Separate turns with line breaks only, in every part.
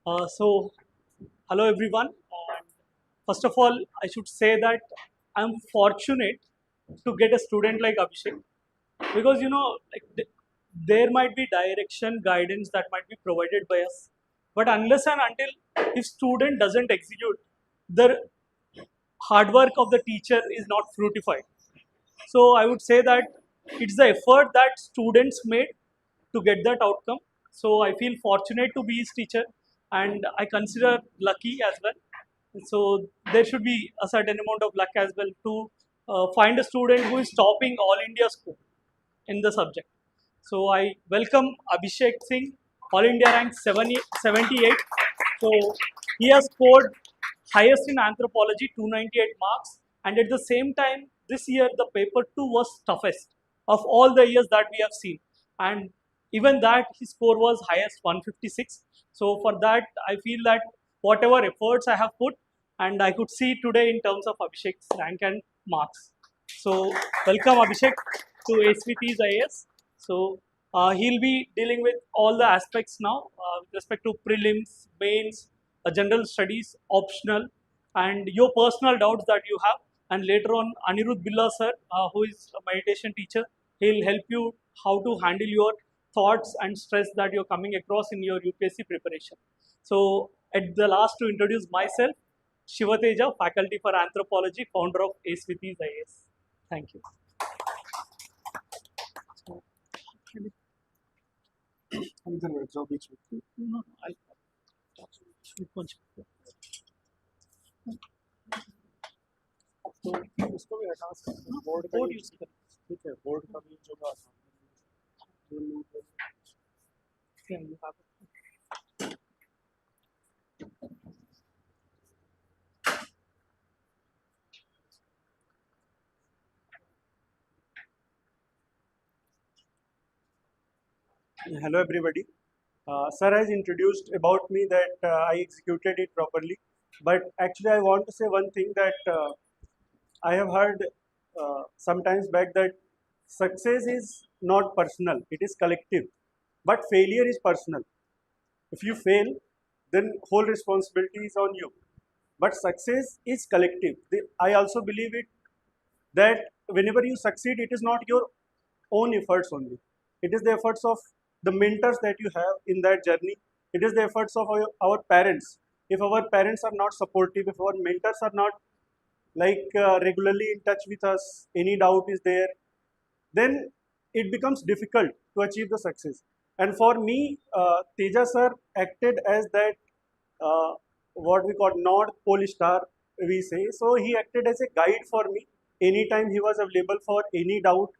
So, hello everyone. And first of all, I should say that I'm fortunate to get a student like Abhishek because there might be direction, guidance that might be provided by us, but unless and until if student doesn't execute, the hard work of the teacher is not fruitified. So I would say that it's the effort that students made to get that outcome. So I feel fortunate to be his teacher, and I consider lucky as well. So there should be a certain amount of luck as well to find a student who is topping all India score in the subject. So I welcome Abhishek Singh, All India rank 78. So he has scored highest in anthropology, 298 marks, and at the same time, this year the paper 2 was toughest of all the years that we have seen, and even that his score was highest 156. So for that, I feel that whatever efforts I have put, and I could see today in terms of Abhishek's rank and marks. So welcome Abhishek to ACVT's IAS. So he'll be dealing with all the aspects now with respect to prelims, mains, general studies, optional, and your personal doubts that you have. And later on, Anirudh Billa sir, who is a meditation teacher, he'll help you how to handle your thoughts and stress that you're coming across in your UPSC preparation. So at the last, to introduce myself, Shiva Teja, faculty for anthropology, founder of ACVT's IAS. Thank you. No, I'll
तो उसको भी हटा सकते हैं board का
board
use
use कर
ठीक है बोर्ड का भी यूज होगा
can you have it?
Hello everybody. Sir has introduced about me that I executed it properly, but actually I want to say one thing that I have heard sometimes back that success is not personal, it is collective, but failure is personal. If you fail, then whole responsibility is on you. But success is collective. I also believe it that whenever you succeed, it is not your own efforts only. It is the efforts of the mentors that you have in that journey. It is the efforts of our parents. If our parents are not supportive, if our mentors are not regularly in touch with us, any doubt is there, then it becomes difficult to achieve the success. And for me, Teja sir acted as that what we call North Pole star, we say. So he acted as a guide for me anytime he was available for any doubt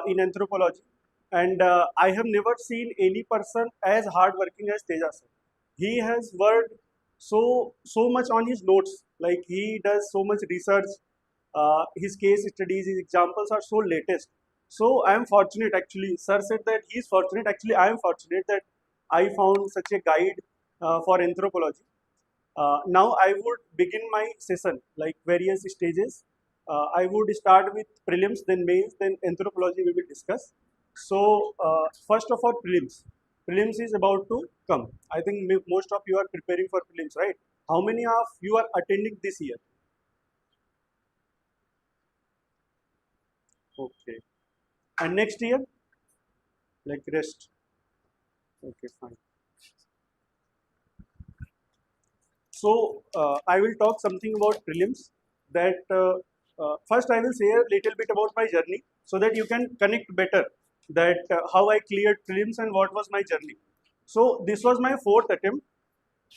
in anthropology. And I have never seen any person as hardworking as Teja sir. He has worked so much on his notes. Like he does so much research. His case studies, his examples are so latest. So I am fortunate actually. Sir said that he is fortunate. Actually, I am fortunate that I found such a guide for anthropology. Now I would begin my session like various stages. I would start with prelims, then mains, then anthropology we will discuss. So first of all, prelims. Prelims is about to come. I think most of you are preparing for prelims, right? How many of you are attending this year? Okay. And next year? Like rest. Okay, fine. So I will talk something about prelims. That first I will say a little bit about my journey so that you can connect better. That how I cleared prelims and what was my journey. So this was my fourth attempt.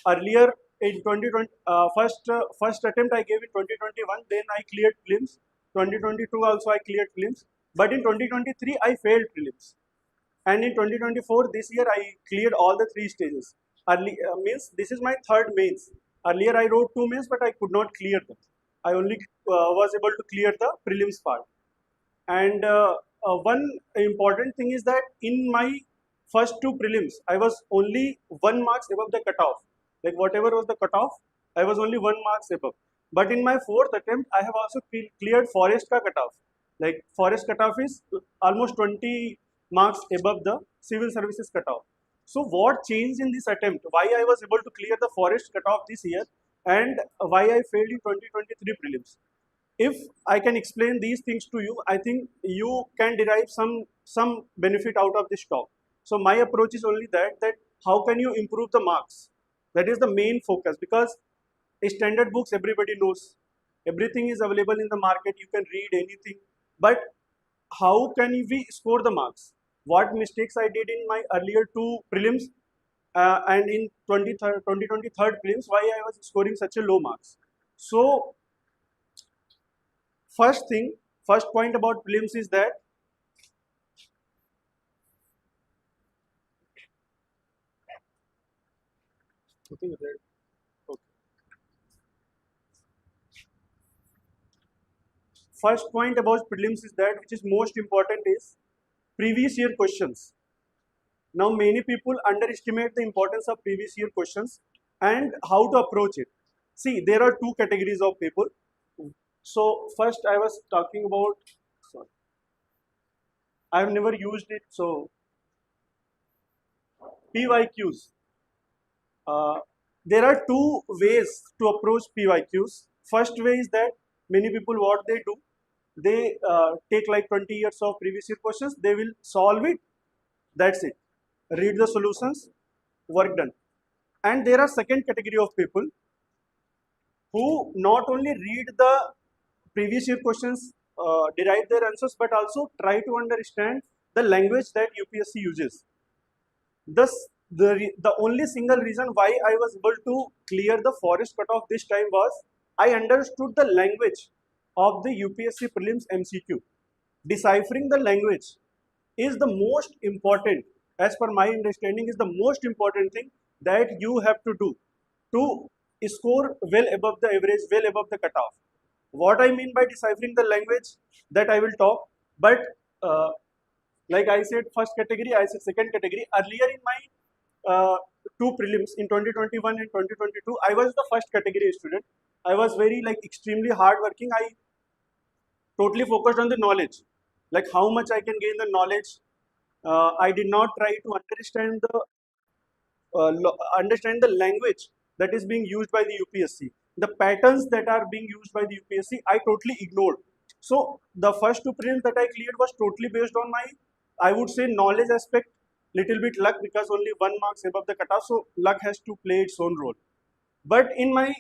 Earlier in 2020, first attempt I gave in 2021. Then I cleared prelims. 2022 also I cleared prelims. But in 2023 I failed prelims. And in 2024 this year I cleared all the three stages. Means this is my third mains. Earlier I wrote two mains but I could not clear them. I only was able to clear the prelims part. And one important thing is that in my first two prelims I was only 1 marks above the cutoff. Like whatever was the cutoff, I was only 1 marks above. But in my fourth attempt I have also cleared forest ka cutoff. Like forest cutoff is almost 20 marks above the civil services cutoff. So what changed in this attempt? Why I was able to clear the forest cutoff this year, and why I failed in 2023 prelims? If I can explain these things to you, I think you can derive some benefit out of this talk. So my approach is only that how can you improve the marks? That is the main focus, because standard books everybody knows, everything is available in the market, you can read anything, but how can we score the marks? What mistakes I did in my earlier two prelims, and in 2023 prelims, why I was scoring such a low marks? So first thing, first point about prelims is that okay, first point about prelims is that which is most important is previous year questions. Now many people underestimate the importance of previous year questions and how to approach it. See, there are two categories of people. So first I was talking about, sorry, I have never used it. So PYQs. Uh, there are two ways to approach PYQs. First way is that many people what they do, they take like 20 years of previous year questions, they will solve it, that's it. Read the solutions, work done. And there are second category of people who not only read the previous year questions, derive their answers, but also try to understand the language that UPSC uses. Thus, the only single reason why I was able to clear the forest cutoff this time was I understood the language of the UPSC prelims MCQ. Deciphering the language is the most important, as per my understanding, is the most important thing that you have to do to score well above the average, well above the cutoff. What I mean by deciphering the language, that I will talk, but like I said, first category, I said second category. Earlier in my two prelims in 2021 and 2022, I was the first category student. I was very like extremely hardworking. I totally focused on the knowledge, like how much I can gain the knowledge. I did not try to understand the language that is being used by the UPSC. The patterns that are being used by the UPSC, I totally ignored. So the first two prelims that I cleared was totally based on my, I would say, knowledge aspect, little bit luck, because only 1 marks above the cutoff, so luck has to play its own role. But in my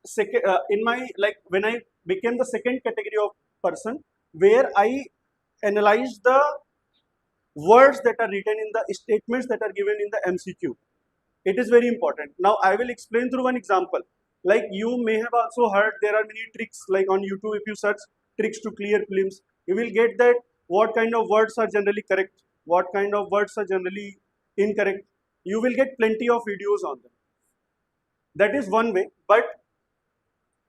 second, in my like when I became the second category of person, where I analyzed the words that are written in the statements that are given in the MCQ. It is very important. Now I will explain through one example. Like you may have also heard there are many tricks, like on YouTube if you search tricks to clear prelims, you will get that what kind of words are generally correct, what kind of words are generally incorrect. You will get plenty of videos on them. That is one way, but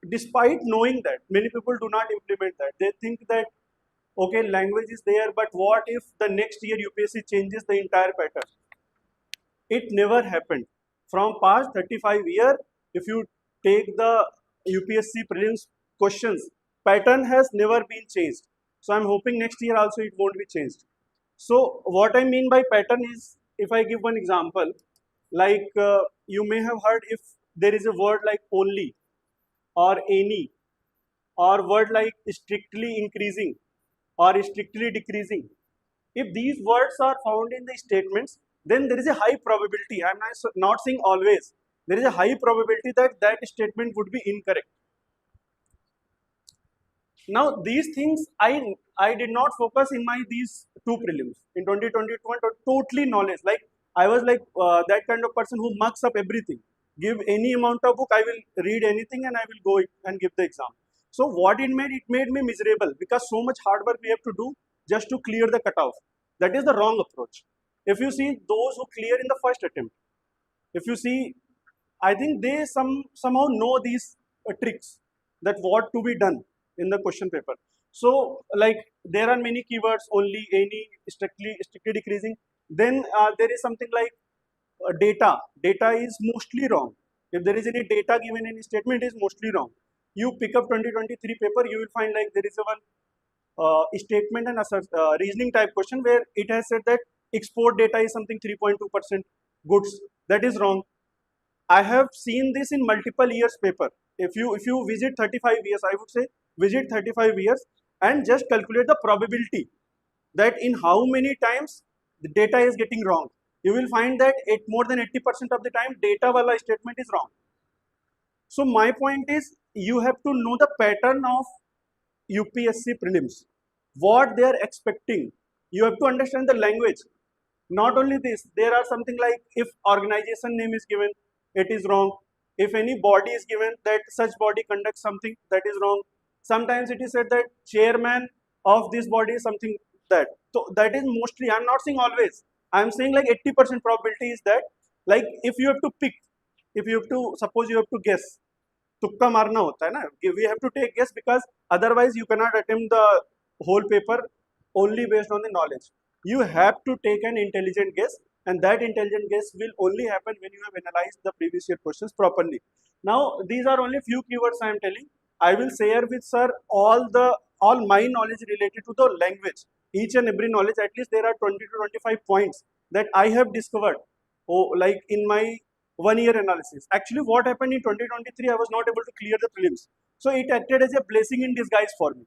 despite knowing that, many people do not implement that. They think that okay, language is there, but what if the next year UPSC changes the entire pattern? It never happened. From past 35 years, if you take the UPSC prelims questions, pattern has never been changed. So I'm hoping next year also it won't be changed. So what I mean by pattern is, if I give one example, like you may have heard if there is a word like only or any, or word like strictly increasing or strictly decreasing. If these words are found in the statements, then there is a high probability, I am not saying always, there is a high probability that that statement would be incorrect. Now these things I did not focus in my these two prelims. In 2021, totally knowledge. Like I was like that kind of person who mucks up everything. Give any amount of book, I will read anything and I will go and give the exam. So what it made me miserable, because so much hard work we have to do just to clear the cutoff. That is the wrong approach. If you see those who clear in the first attempt, if you see, I think they somehow know these tricks, that what to be done in the question paper. So like there are many keywords, only, any, strictly decreasing. Then there is something like data. Data is mostly wrong. If there is any data given in a statement, it is mostly wrong. You pick up 2023 paper, you will find like there is a one statement and reasoning type question where it has said that export data is something 3.2%, goods. That is wrong. I have seen this in multiple years paper. If you visit 35 years, I would say visit 35 years and just calculate the probability that in how many times the data is getting wrong. You will find that more than 80% of the time data wala statement is wrong. So my point is you have to know the pattern of UPSC prelims, what they are expecting. You have to understand the language. Not only this, there are something like if organization name is given, it is wrong. If any body is given that such body conducts something, that is wrong. Sometimes it is said that chairman of this body is something that. So that is mostly, I'm not saying always, I'm saying like 80% probability is that, like if you have to pick, if you have to, suppose you have to guess, तुक्का मारना होता है ना, we have to take guess because otherwise you cannot attempt the whole paper only based on the knowledge. You have to take an intelligent guess, and that intelligent guess will only happen when you have analyzed the previous year questions properly. Now these are only few keywords I am telling. I will share with sir all my knowledge related to the language, each and every knowledge. At least there are 20 to 25 points that I have discovered, oh, like in my 1 year analysis. Actually, what happened in 2023, I was not able to clear the prelims. So it acted as a blessing in disguise for me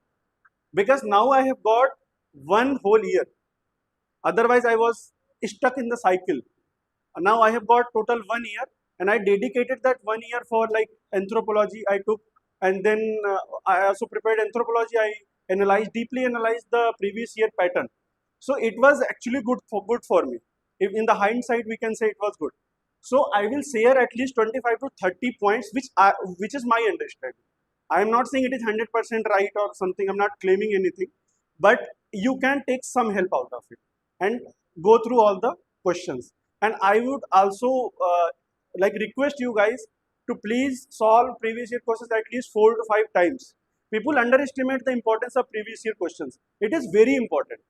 because now I have got one whole year. Otherwise, I was stuck in the cycle. Now I have got total 1 year, and I dedicated that 1 year for like anthropology. I took, and then I also prepared anthropology. I deeply analyzed the previous year pattern. So it was actually good for me. If in the hindsight we can say it was good. So I will share at least 25 to 30 points, which is my understanding. I am not saying it is 100% right or something. I'm not claiming anything, but you can take some help out of it and go through all the questions. And I would also like request you guys to please solve previous year questions at least 4 to 5 times. People underestimate the importance of previous year questions. It is very important.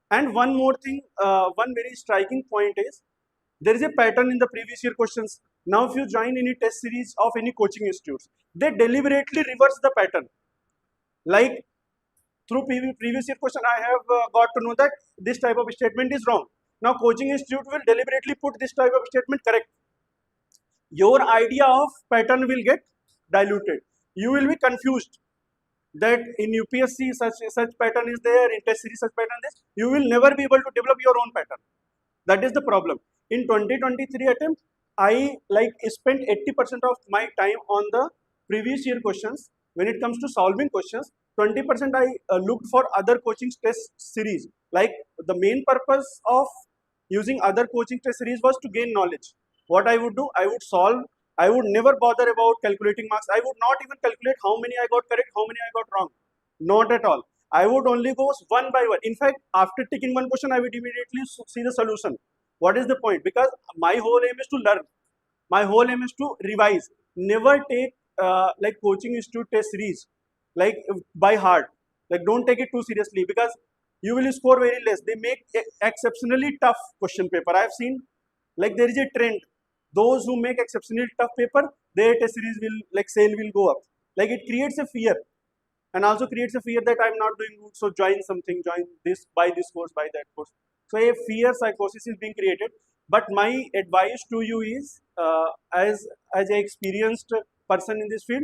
And one more thing, one very striking point is there is a pattern in the previous year questions. Now, if you join any test series of any coaching institutes, they deliberately reverse the pattern. Like through previous year question, I have got to know that this type of statement is wrong. Now, coaching institute will deliberately put this type of statement correct. Your idea of pattern will get diluted. You will be confused that in UPSC such pattern is there, in test series such pattern is. You will never be able to develop your own pattern. That is the problem. In 2023 attempt, I like spent 80% of my time on the previous year questions. When it comes to solving questions, 20% I looked for other coaching test series. Like the main purpose of using other coaching test series was to gain knowledge. What I would do, I would solve. I would never bother about calculating marks. I would not even calculate how many I got correct, how many I got wrong. Not at all. I would only go one by one. In fact, after taking one question, I would immediately see the solution. What is the point? Because my whole aim is to learn. My whole aim is to revise. Never take like coaching institute test series like by heart. Like don't take it too seriously because you will score very less. They make exceptionally tough question paper. I have seen like there is a trend. Those who make exceptionally tough paper, their test series will like sale will go up. Like it creates a fear and also creates a fear that I'm not doing good. So join something, join this, buy this course, buy that course. So a fear psychosis is being created. But my advice to you is, as an experienced person in this field,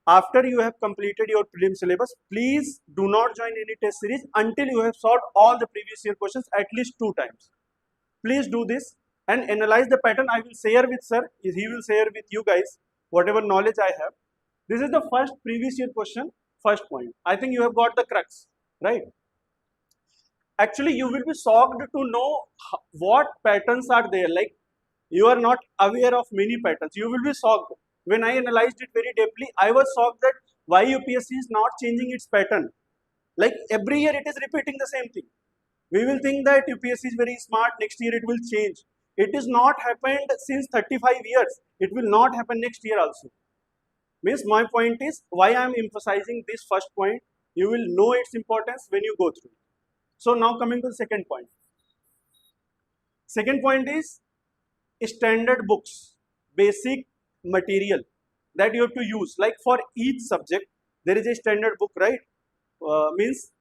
after you have completed your prelim syllabus, please do not join any test series until you have solved all the previous year questions at least 2 times. Please do this and analyze the pattern. I will share with sir. He will share with you guys whatever knowledge I have. This is the first previous year question, first point. I think you have got the crux, right? Actually, you will be shocked to know what patterns are there. Like you are not aware of many patterns. You will be shocked. When I analyzed it very deeply, I was shocked that why UPSC is not changing its pattern. Like every year it is repeating the same thing. We will think that UPSC is very smart, next year it will change. It is not happened since 35 years. It will not happen next year also. Means my point is why I am emphasizing this first point. You will know its importance when you go through. So now coming to the second point. Second point is standard books, basic material that you have to use. Like for each subject, there is a standard book, right? Means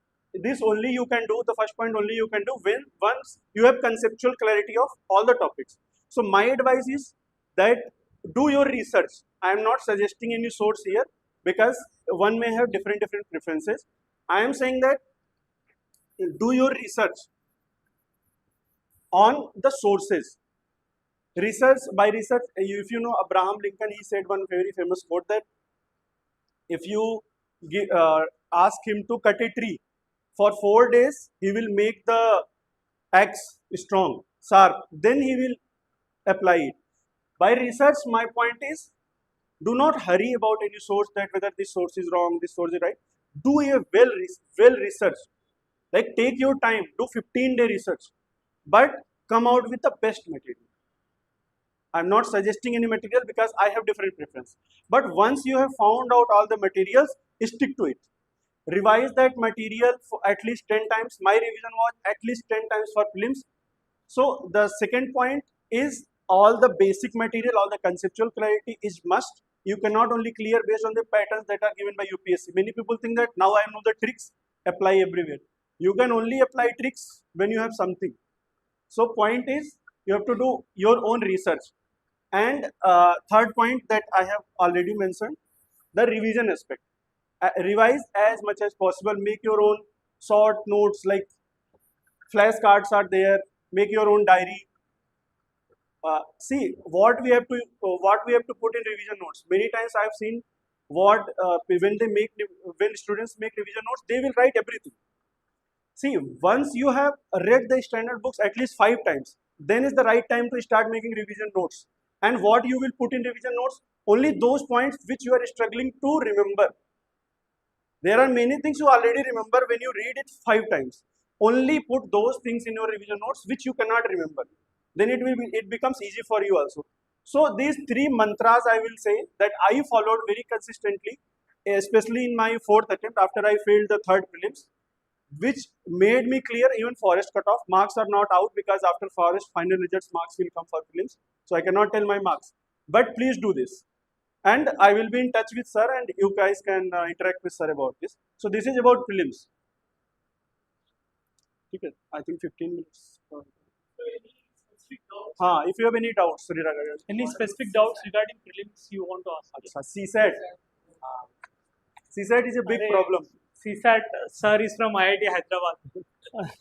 this only you can do, the first point only you can do when once you have conceptual clarity of all the topics. So my advice is that do your research. I am not suggesting any source here because one may have different preferences. I am saying that do your research on the sources. Research by research, if you know Abraham Lincoln, he said one very famous quote that if you ask him to cut a tree for 4 days, he will make the axe strong, sharp, then he will apply it. By research, my point is do not hurry about any source that whether this source is wrong, this source is right. Do a well research. Like take your time, do 15-day research, but come out with the best material. I'm not suggesting any material because I have different preference. But once you have found out all the materials, stick to it. Revise that material for at least 10 times. My revision was at least 10 times for films. So the second point is all the basic material, all the conceptual clarity is must. You cannot only clear based on the patterns that are given by UPSC. Many people think that now I know the tricks, apply everywhere. You can only apply tricks when you have something. So point is you have to do your own research. And third point that I have already mentioned, the revision aspect. Revise as much as possible. Make your own short notes, like flashcards are there. Make your own diary. See what we have to put in revision notes. Many times I have seen what when students make revision notes, they will write everything. See, once you have read the standard books at least 5 times, then is the right time to start making revision notes. And what you will put in revision notes? Only those points which you are struggling to remember. There are many things you already remember when you read it 5 times. Only put those things in your revision notes which you cannot remember. Then it becomes easy for you also. So these three mantras I will say that I followed very consistently, especially in my fourth attempt after I failed the third prelims, which made me clear even forest cutoff. Marks are not out because after forest final results marks will come for prelims. So I cannot tell my marks. But please do this. And I will be in touch with sir and you guys can interact with sir about this. So this is about prelims. Okay, I think 15 minutes. If you have any doubts,
Any specific doubts regarding prelims you want to ask?
CSAT. CSAT is a big problem.
CSAT, sir is from IIT Hyderabad.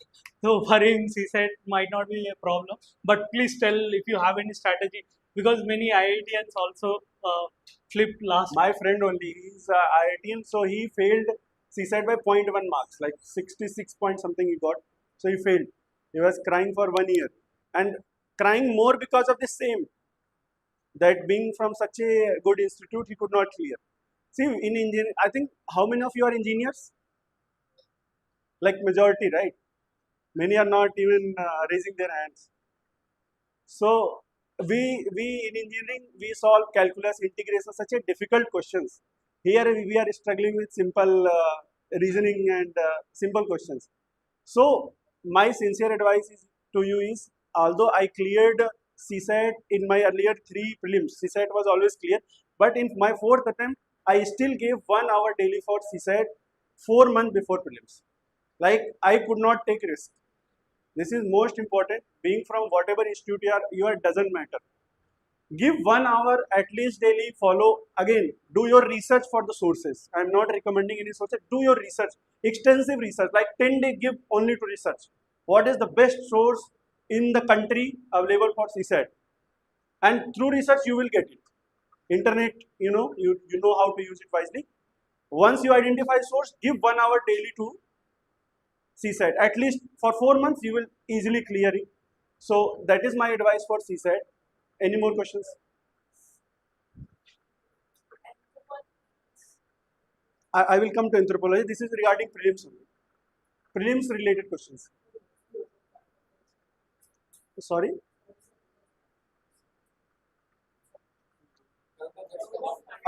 So worrying CSAT might not be a problem. But please tell if you have any strategy, because many IITians also flipped last.
My friend only, he's IITian, so he failed CSAT by 0.1 marks, like 66 point something he got. So he failed. He was crying for 1 year. And crying more because of the same, that being from such a good institute, he could not clear. See, in engineering, I think, how many of you are engineers? Like majority, right? Many are not even raising their hands. So, we in engineering, we solve calculus, integration, such a difficult questions. Here we are struggling with simple reasoning and simple questions. So, my sincere advice to you is, although I cleared CSAT in my earlier 3 prelims, CSAT was always clear, but in my 4th attempt, I still gave 1 hour daily for CSAT 4 months before prelims. Like, I could not take risk. This is most important. Being from whatever institute you are doesn't matter. Give 1 hour at least daily, follow. Again, do your research for the sources. I am not recommending any sources. Do your research, extensive research, like 10 days give only to research. What is the best source in the country available for CSAT? And through research, you will get it. Internet, you know how to use it wisely. Once you identify source, give 1 hour daily to CSAT. At least for 4 months, you will easily clear it. So that is my advice for CSAT. Any more questions? I will come to anthropology. This is regarding prelims. Prelims related questions. Sorry?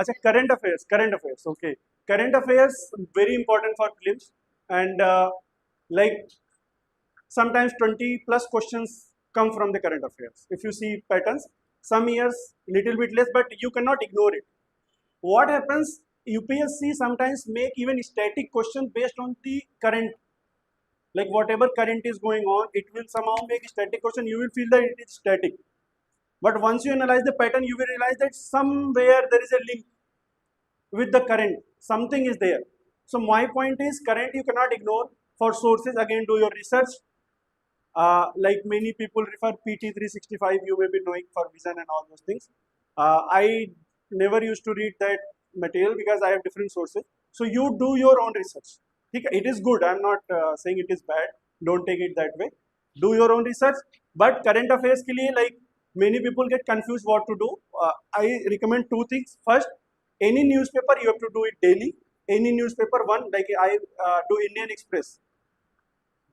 Achha, current affairs, okay. Current affairs, very important for prelims. And like sometimes 20 plus questions come from the current affairs. If you see patterns, some years little bit less, but you cannot ignore it. What happens, UPSC sometimes make even static question based on the current, like whatever current is going on, it will somehow make static question, you will feel that it is static. But once you analyze the pattern, you will realize that somewhere there is a link with the current. Something is there. So my point is, current you cannot ignore. For sources, again, do your research. Like many people refer PT 365, you may be knowing, for vision and all those things. I never used to read that material because I have different sources. So you do your own research. It is good. I'm not saying it is bad. Don't take it that way. Do your own research. But current affairs ke liye, like many people get confused what to do. I recommend two things. First, any newspaper you have to do it daily. Any newspaper, one, like I do Indian Express.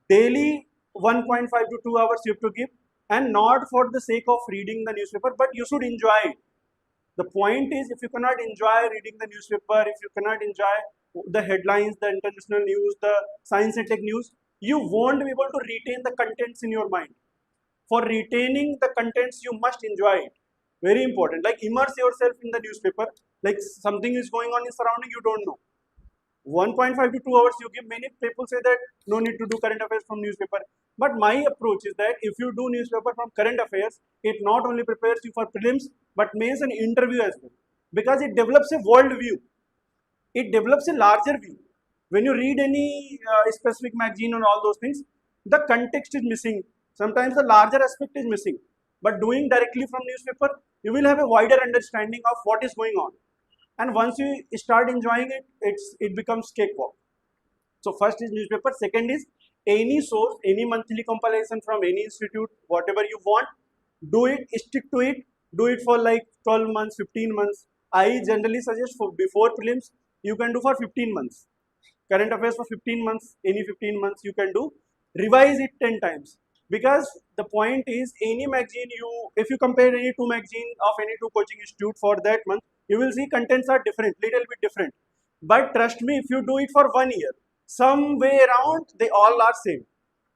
Daily 1.5 to 2 hours you have to give, and not for the sake of reading the newspaper, but you should enjoy it. The point is, if you cannot enjoy reading the newspaper, if you cannot enjoy the headlines, the international news, the science and tech news, you won't be able to retain the contents in your mind. For retaining the contents, you must enjoy it. Very important. Like immerse yourself in the newspaper. Like something is going on in surrounding, you don't know. 1.5 to 2 hours you give. Many people say that no need to do current affairs from newspaper. But my approach is that if you do newspaper from current affairs, it not only prepares you for prelims, but mains and interview as well. Because it develops a world view. It develops a larger view. When you read any specific magazine and all those things, the context is missing. Sometimes the larger aspect is missing. But doing directly from newspaper, you will have a wider understanding of what is going on. And once you start enjoying it, it becomes cakewalk. So first is newspaper. Second is any source, any monthly compilation from any institute, whatever you want, do it, stick to it, do it for like 12 months, 15 months. I generally suggest for before prelims, you can do for 15 months. Current affairs for 15 months, any 15 months you can do. Revise it 10 times. Because the point is, any magazine if you compare any two magazine of any two coaching institute for that month, you will see contents are different, little bit different. But trust me, if you do it for 1 year, some way around, they all are same.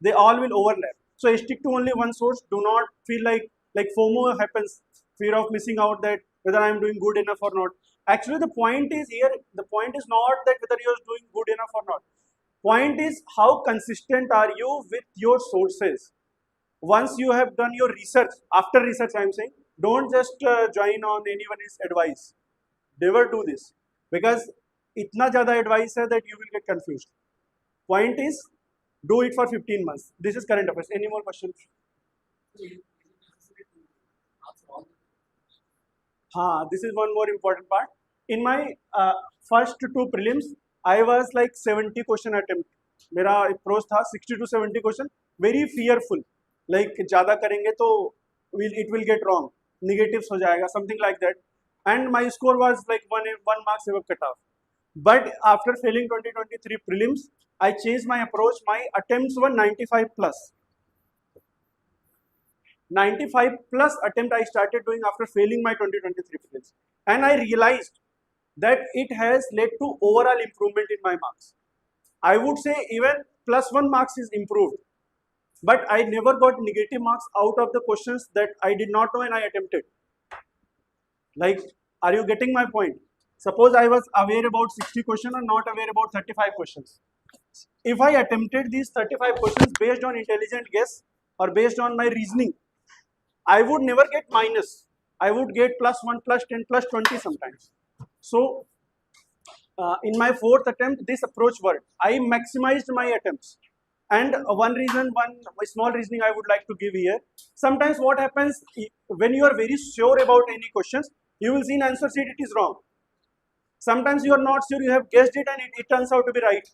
They all will overlap. So stick to only one source. Do not feel like FOMO happens, fear of missing out, that whether I am doing good enough or not. Actually, the point is here, the point is not that whether you are doing good enough or not. Point is how consistent are you with your sources. Once you have done your research, after research I am saying, don't just join on anyone's advice. Never do this, because itna zyada advice hai that you will get confused. Point is, do it for 15 months. This is current affairs. Any more questions? This is one more important part. In my first two prelims, I was like 70 question attempt. मेरा approach था 60 to 70 question. Very fearful. Like ज़्यादा करेंगे तो it will get wrong. Negatives हो जाएगा, something like that. And my score was like one mark above cutoff. But after failing 2023 prelims, I changed my approach. My attempts were 95 plus. 95 plus attempt I started doing after failing my 2023 prelims. And I realized that it has led to overall improvement in my marks. I would say even +1 marks is improved. But I never got negative marks out of the questions that I did not know and I attempted. Like, are you getting my point? Suppose I was aware about 60 questions and not aware about 35 questions. If I attempted these 35 questions based on intelligent guess or based on my reasoning, I would never get minus. I would get +1, +10, +20 sometimes. So, in my fourth attempt, this approach worked. I maximized my attempts. And one small reasoning I would like to give here. Sometimes what happens, when you are very sure about any questions, you will see in answer sheet it is wrong. Sometimes you are not sure, you have guessed it and it turns out to be right.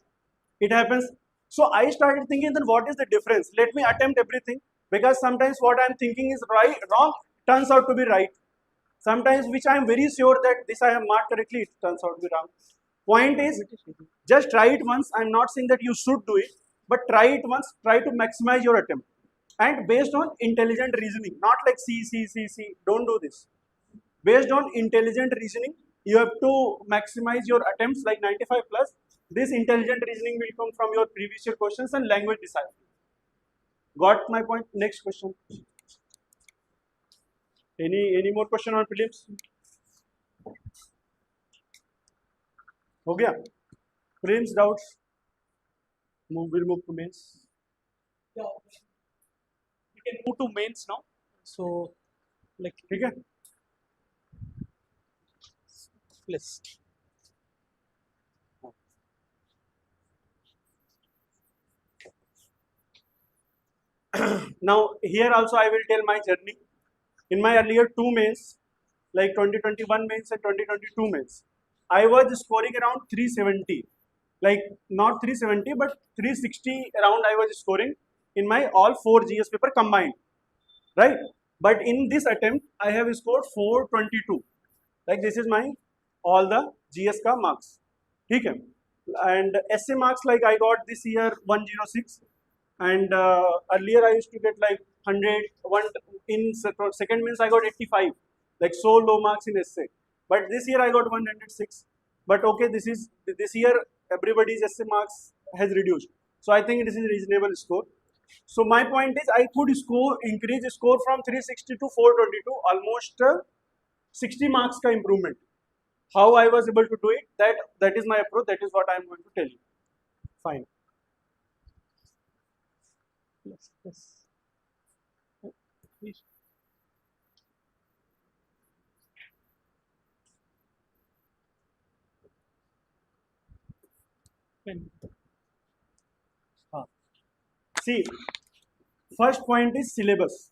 It happens. So I started thinking, then what is the difference? Let me attempt everything, because sometimes what I am thinking is wrong, turns out to be right. Sometimes which I am very sure that this I have marked correctly, it turns out to be wrong. Point is, just try it once. I am not saying that you should do it, but try it once, try to maximize your attempt. And based on intelligent reasoning, not like see, don't do this. Based on intelligent reasoning, you have to maximize your attempts like 95 plus. This intelligent reasoning will come from your previous year questions and language deciphering. Got my point? Next question. Any more question on prelims? हो गया? Prelims doubts? We'll move to mains.
Yeah, we can move to mains now. So like
ठीक है.
list.
Now here also I will tell my journey. In my earlier two mains, like 2021 mains and 2022 mains, I was scoring around 370, like not 370 but 360 around I was scoring in my all four GS paper combined, right? But in this attempt I have scored 422, like this is my all the GS ka marks, ठीक है. And essay marks like I got this year 106, and earlier I used to get like 100 one in second means I got 85, like so low marks in essay, but this year I got 106. But okay, this year everybody's essay marks has reduced, so I think this is a reasonable score. So my point is I could increase score from 360 to 422, almost 60 marks ka improvement. How I was able to do it, that is my approach, that is what I am going to tell you. Fine.
Yes. Please. Pen.
See, first point is syllabus.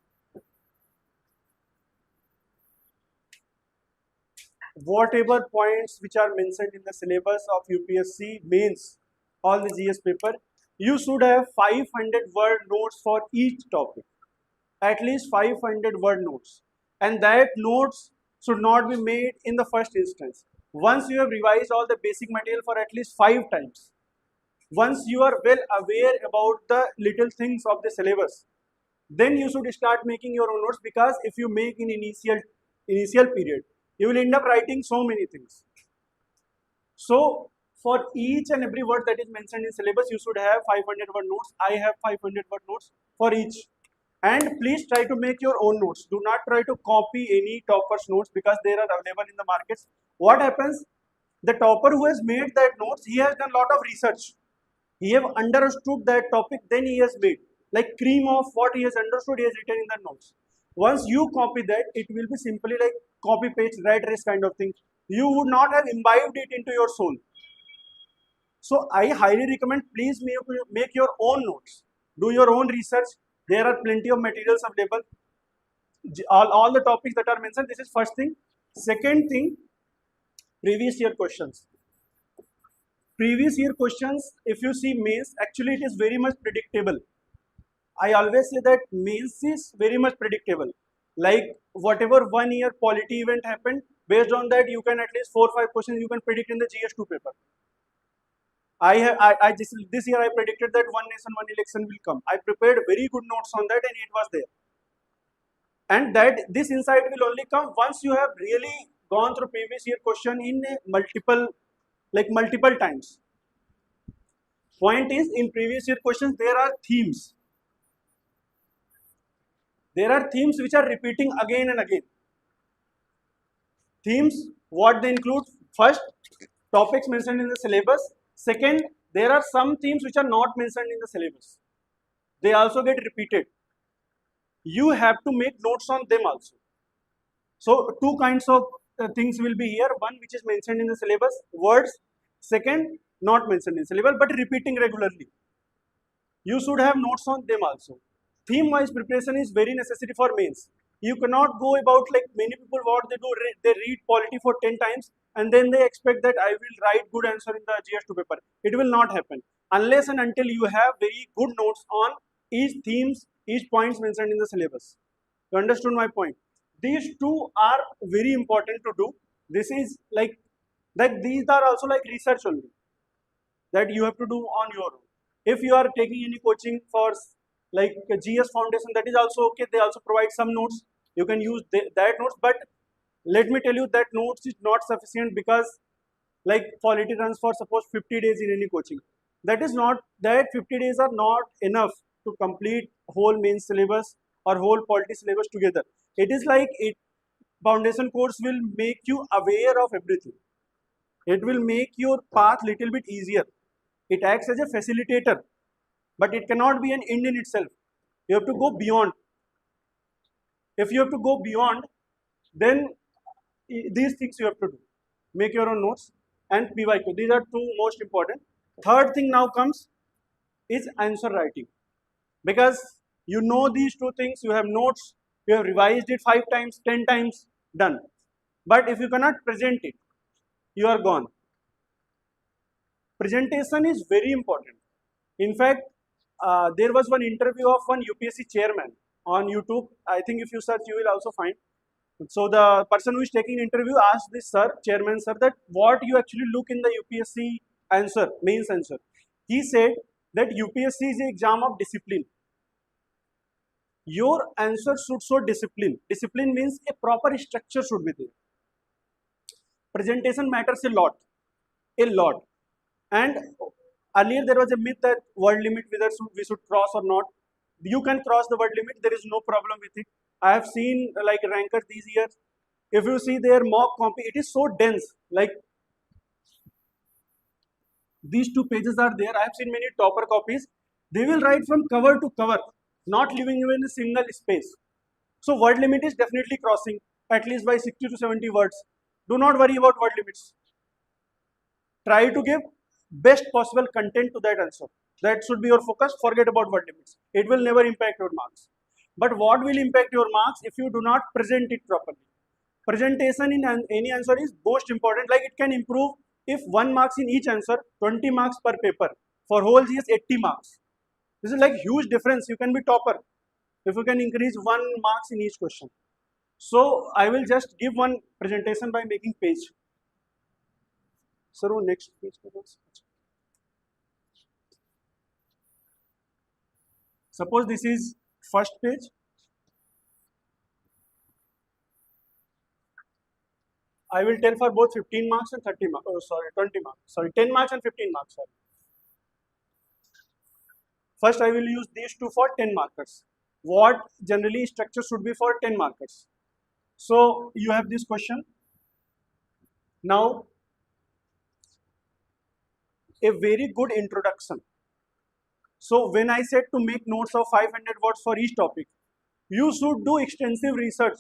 Whatever points which are mentioned in the syllabus of UPSC mains, all the GS paper, you should have 500 word notes for each topic. At least 500 word notes. And that notes should not be made in the first instance. Once you have revised all the basic material for at least 5 times, once you are well aware about the little things of the syllabus, then you should start making your own notes, because if you make in initial period, you will end up writing so many things. So for each and every word that is mentioned in syllabus, you should have 500 word notes. I have 500 word notes for each. And please try to make your own notes. Do not try to copy any topper's notes, because they are available in the markets. What happens? The topper who has made that notes, he has done a lot of research. He have understood that topic, then he has made. Like cream of what he has understood, he has written in the notes. Once you copy that, it will be simply like copy paste, rat race kind of thing. You would not have imbibed it into your soul. So I highly recommend, please make your own notes. Do your own research. There are plenty of materials available. All the topics that are mentioned, this is first thing. Second thing, previous year questions. Previous year questions, if you see mains, actually it is very much predictable. I always say that mains is very much predictable. Like whatever 1 year polity event happened, based on that you can at least 4 or 5 questions you can predict in the GS2 paper. This year I predicted that one nation, one election will come. I prepared very good notes on that, and it was there. And that this insight will only come once you have really gone through previous year question in multiple times. Point is, in previous year questions there are themes. There are themes which are repeating again and again. Themes, what they include? First, topics mentioned in the syllabus. Second, there are some themes which are not mentioned in the syllabus. They also get repeated. You have to make notes on them also. So two kinds of things will be here. One which is mentioned in the syllabus, words. Second, not mentioned in syllabus but repeating regularly. You should have notes on them also. Theme-wise preparation is very necessary for mains. You cannot go about like many people what they do, they read polity for 10 times and then they expect that I will write good answer in the GS2 paper. It will not happen unless and until you have very good notes on each themes, each points mentioned in the syllabus. You understood my point? These two are very important to do. This is like that these are also like research only that you have to do on your own. If you are taking any coaching for like GS Foundation, that is also okay. They also provide some notes. You can use that notes, but let me tell you that notes is not sufficient, because like polity runs for suppose 50 days in any coaching. That is not, that 50 days are not enough to complete whole main syllabus or whole polity syllabus together. It is like foundation course will make you aware of everything. It will make your path little bit easier. It acts as a facilitator, but it cannot be an end in itself. You have to go beyond. If you have to go beyond, then these things you have to do. Make your own notes and PYQ. These are two most important. Third thing now comes is answer writing. Because you know these two things, you have notes, you have revised it 5 times, 10 times, done. But if you cannot present it, you are gone. Presentation is very important. In fact, there was one interview of one UPSC chairman on YouTube. I think if you search, you will also find. So the person who is taking interview asked this sir, chairman sir, that what you actually look in the UPSC answer, mains answer. He said that UPSC is an exam of discipline. Your answer should show discipline. Discipline means a proper structure should be there. Presentation matters a lot, a lot. And earlier there was a myth that word limit whether we should cross or not. You can cross the word limit, there is no problem with it. I have seen like rankers these years. If you see their mock copy, it is so dense. Like these 2 pages are there. I have seen many topper copies. They will write from cover to cover, not leaving even a single space. So word limit is definitely crossing at least by 60 to 70 words. Do not worry about word limits. Try to give best possible content to that answer. That should be your focus. Forget about word limits. It will never impact your marks. But what will impact your marks if you do not present it properly? Presentation in any answer is most important. Like it can improve if 1 marks in each answer, 20 marks per paper. For whole GS, 80 marks. This is like huge difference. You can be topper if you can increase 1 marks in each question. So I will just give one presentation by making page. Sir, next page. Suppose this is first page. I will tell for both 15 marks and 30 marks. Oh, sorry, 20 marks. Sorry, 10 marks and 15 marks. Sorry. First, I will use these two for 10 markers. What generally structure should be for 10 markers. So you have this question. Now, a very good introduction. So when I said to make notes of 500 words for each topic, you should do extensive research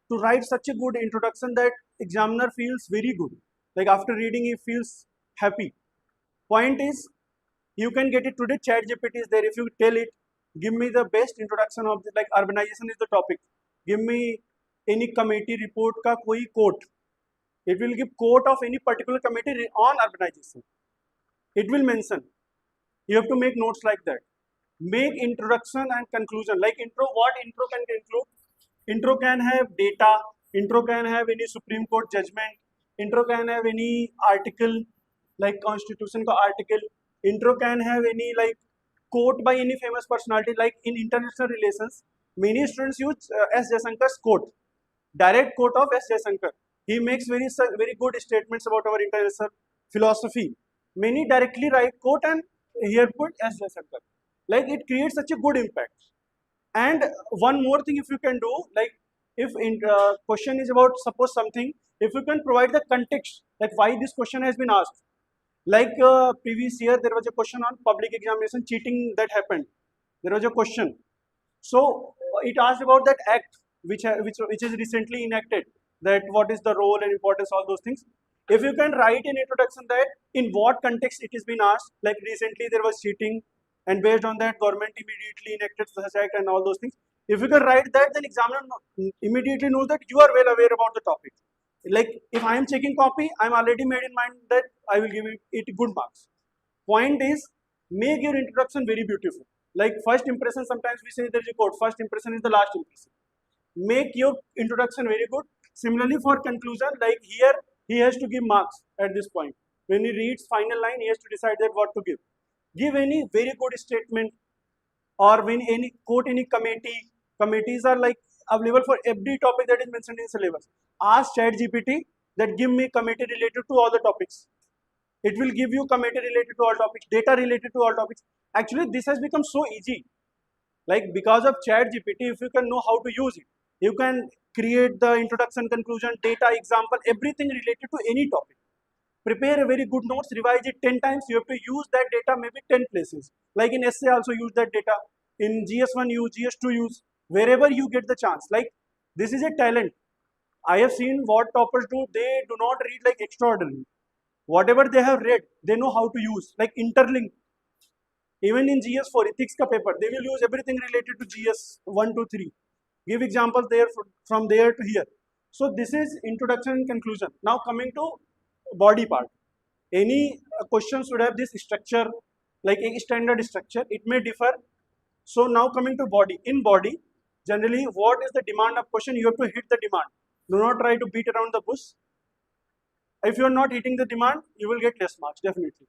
to write such a good introduction that examiner feels very good. Like after reading, he feels happy. Point is, you can get it today. ChatGPT is there. If you tell it, give me the best introduction of this, like urbanization is the topic. Give me any committee report ka koi quote. It will give quote of any particular committee on urbanization. It will mention. You have to make notes like that. Make introduction and conclusion. Like intro, what intro can include? Intro can have data. Intro can have any Supreme Court judgment. Intro can have any article, like Constitution ka article. Intro can have any like quote by any famous personality. Like in international relations, many students use S. Jaishankar's quote. Direct quote of S. Jaishankar. He makes very good statements about our international philosophy. Many directly write quote and here put S. Jaishankar. Like it creates such a good impact. And one more thing if you can do, like if question is about suppose something, if you can provide the context, like why this question has been asked. Like previous year there was a question on public examination cheating that happened. There was a question. So it asked about that act which is recently enacted, that what is the role and importance, all those things. If you can write an introduction that in what context it is been asked, like recently there was cheating and based on that government immediately enacted such act and all those things. If you can write that, then examiner immediately knows that you are well aware about the topic. Like if I am checking copy, I am already made in mind that I will give it good marks. Point is, make your introduction very beautiful. Like first impression, sometimes we say there is a quote, first impression is the last impression. Make your introduction very good. Similarly for conclusion, like here, he has to give marks at this point. When he reads final line, he has to decide that what to give. Give any very good statement or when any quote any committee. Committees are like available for every topic that is mentioned in syllabus. Ask ChatGPT that give me committee related to all the topics. It will give you committee related to all topics, data related to all topics. Actually, this has become so easy. Like because of ChatGPT, if you can know how to use it, you can create the introduction, conclusion, data, example, everything related to any topic. Prepare a very good notes, revise it 10 times. You have to use that data maybe 10 places. Like in essay also use that data. In GS1 use, GS2 use, wherever you get the chance. Like This is a talent. I have seen what toppers do. They do not read like extraordinary. Whatever they have read, they know how to use, like interlink. Even in GS for ethics ka paper, they will use everything related to GS 1 to 3. Give examples there from there to here. So this is introduction and conclusion. Now coming to body part. Any question should have this structure, like a standard structure. It may differ. So now coming to body. In body, generally what is the demand of question? You have to hit the demand. Do not try to beat around the bush. If you are not hitting the demand, you will get less marks, definitely.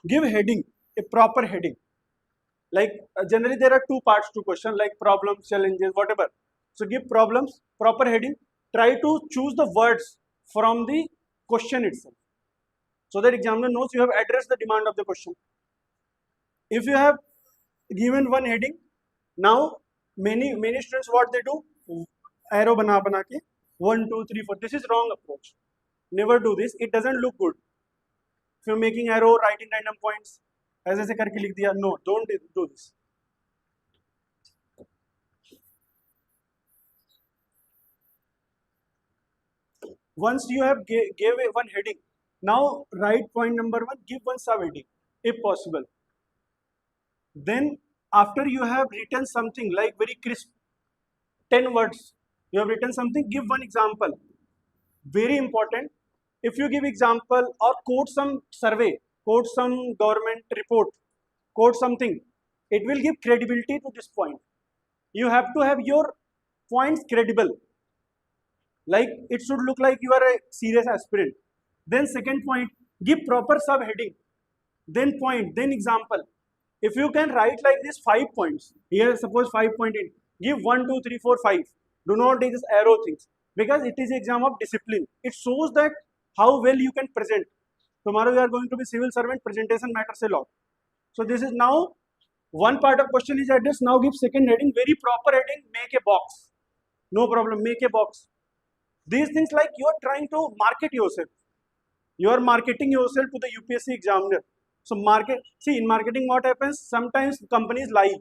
Give heading, a proper heading. Like generally there are two parts to question, like problems, challenges, whatever. So give problems, proper heading. Try to choose the words from the question itself, so that examiner knows you have addressed the demand of the question. If you have given one heading, now many students what they do, arrow bana ke 1 2 3 4. This is wrong approach. Never do this. It doesn't look good. If you're making arrow, writing random points, ऐसे करके लिख दिया, no, don't do this. Once you have gave one heading, now write point number 1, give one subheading if possible. Then after you have written something like very crisp, 10 words, you have written something, give one example. Very important. If you give example or quote some survey, quote some government report, quote something, it will give credibility to this point. You have to have your points credible. Like it should look like you are a serious aspirant. Then second point, give proper subheading. Then point, then example. If you can write like this 5 points, here suppose 5 point in, give 1, 2, 3, 4, 5. Do not take this arrow things, because it is exam of discipline. It shows that how well you can present. Tomorrow you are going to be civil servant, presentation matters a lot. So this is now one part of question is addressed. Now give second heading, very proper heading, make a box. No problem, make a box. These things like you are trying to market yourself. You are marketing yourself to the UPSC examiner. So market, see in marketing what happens, sometimes companies lie.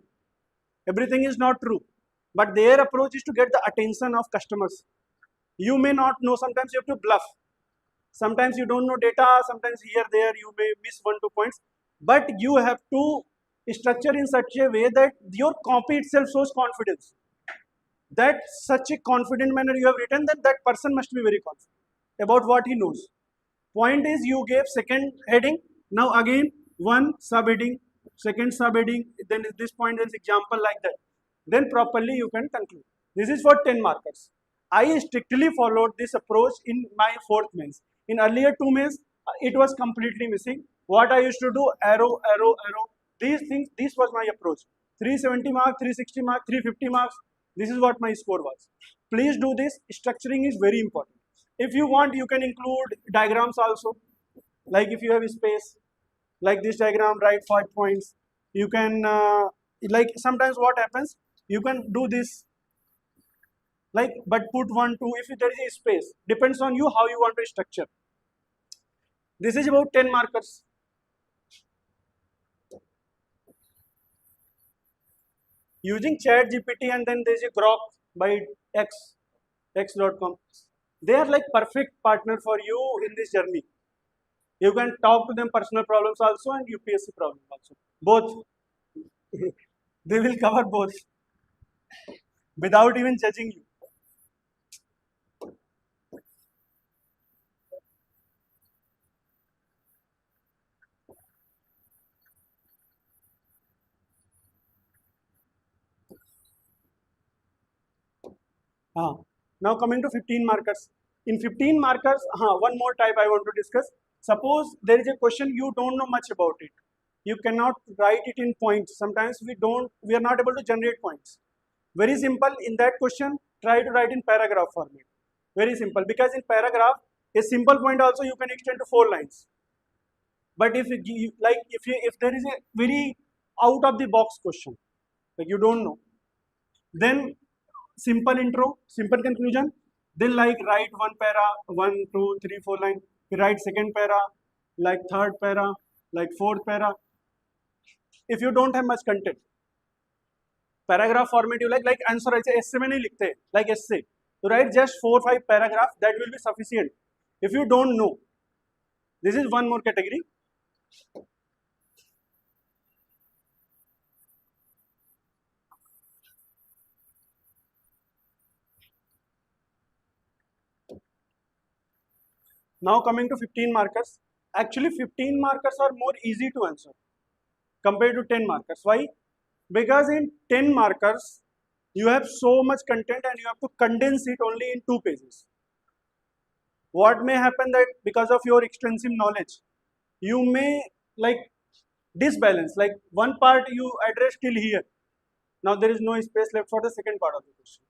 Everything is not true. But their approach is to get the attention of customers. You may not know, sometimes you have to bluff. Sometimes you don't know data, sometimes here, there, you may miss 1, 2 points. But you have to structure in such a way that your copy itself shows confidence. That such a confident manner you have written, that that person must be very confident about what he knows. Point is you gave second heading, now again one subheading, second subheading, then this point is example like that. Then properly you can conclude. This is for 10 markers. I strictly followed this approach in my 4th mains. In earlier 2 mains, it was completely missing. What I used to do, arrow, arrow, arrow. These things, this was my approach. 370 marks, 360 marks, 350 marks. This is what my score was. Please do this. Structuring is very important. If you want, you can include diagrams also. Like if you have space, like this diagram, write 5 points. You can, like sometimes what happens, you can do this, like, but put 1, 2, if there is a space. Depends on you how you want to structure. This is about 10 markers. Using chat GPT and then there is a Grok by x.com. They are like perfect partner for you in this journey. You can talk to them personal problems also and UPSC problems also. Both. They will cover both without even judging you. Now coming to 15 markers. In 15 markers, one more type I want to discuss. Suppose there is a question you don't know much about it. You cannot write it in points. Sometimes we are not able to generate points. Very simple. In that question, try to write in paragraph format. Very simple. Because in paragraph, a simple point also you can extend to 4 lines. But if if there is a very out of the box question, like you don't know, then simple intro, simple conclusion, then like write one para, 1, 2, 3, 4 line, write second para, like third para, like fourth para. If you don't have much content, paragraph format you like answer ऐसे S में नहीं लिखते, like S से, तो right just 4-5 paragraph, that will be sufficient. If you don't know, this is one more category. Now coming to 15 markers. Actually 15 markers are more easy to answer compared to 10 markers. Why? Because in 10 markers you have so much content and you have to condense it only in 2 pages. What may happen that because of your extensive knowledge, you may like disbalance, like one part you address till here. Now there is no space left for the second part of the question.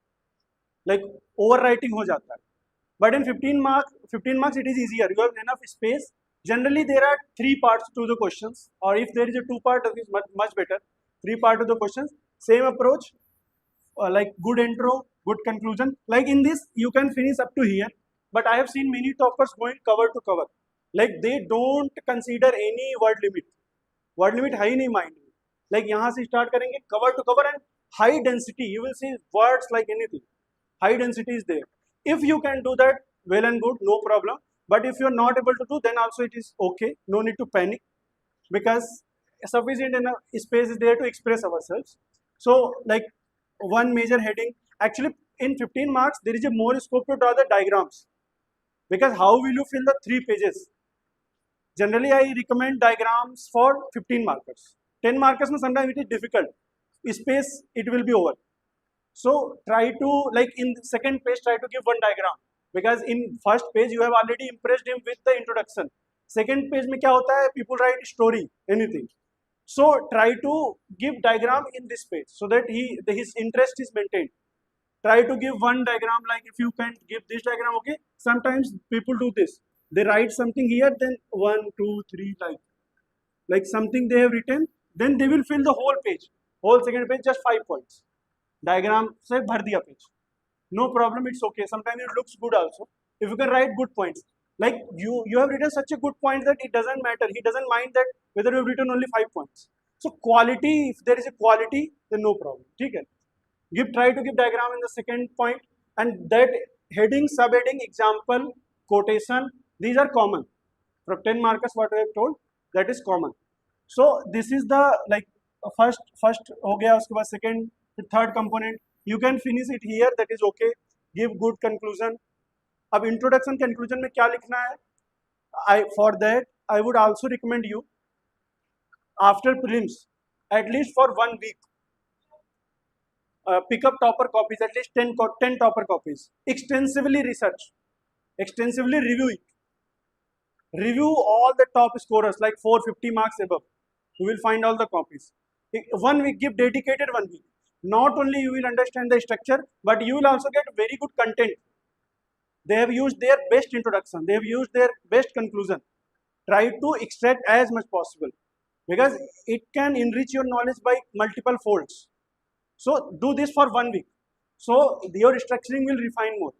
Like overwriting ho jata hai. But in 15 marks it is easier. You have enough space. Generally there are 3 parts to the questions, or if there is a 2 part, it is much better. 3 part to the questions. Same approach, like good intro, good conclusion. Like in this, you can finish up to here. But I have seen many toppers going cover to cover. Like they don't consider any word limit. Word limit है ही नहीं mind में. Like यहाँ से start करेंगे cover to cover and high density. You will see words like anything. High density is there. If you can do that, well and good, no problem. But if you are not able to do, then also it is okay. No need to panic, because sufficient enough space is there to express ourselves. So like one major heading. Actually, in 15 marks, there is a more scope to draw the diagrams. Because how will you fill the 3 pages? Generally, I recommend diagrams for 15 markers. 10 markers, sometimes it is difficult. Space, it will be over. So try to, like in the second page, try to give one diagram. Because in first page, you have already impressed him with the introduction. Second page में क्या होता है? People write story, anything. So try to give diagram in this page so that his interest is maintained. Try to give one diagram, like if you can give this diagram, okay. Sometimes people do this. They write something here, then 1, 2, 3, like something they have written, then they will fill the whole page. Whole second page, just 5 points. Diagram से भर दिया page. No problem, it's okay. Sometimes it looks good also. If you can write good points. Like you have written such a good point that it doesn't matter. He doesn't mind that whether you have written only 5 points. So quality, if there is a quality, then no problem. ठीक है. Try to give diagram in the second point, and that heading, subheading, example, quotation, these are common. From 10 markers, what I have told, that is common. So this is the like first हो गया, उसके बाद second, third component. You can finish it here, that is okay. Give good conclusion. अब introduction conclusion में क्या लिखना है? For that I would also recommend you, after prelims, at least for 1 week, pick up topper copies, at least 10 topper copies. Extensively research, extensively review it. Review all the top scorers, like 450 marks above. You will find all the copies. 1 week, give dedicated 1 week. Not only you will understand the structure, but you will also get very good content. They have used their best introduction. They have used their best conclusion. Try to extract as much possible, because it can enrich your knowledge by multiple folds. So do this for 1 week. So your structuring will refine more.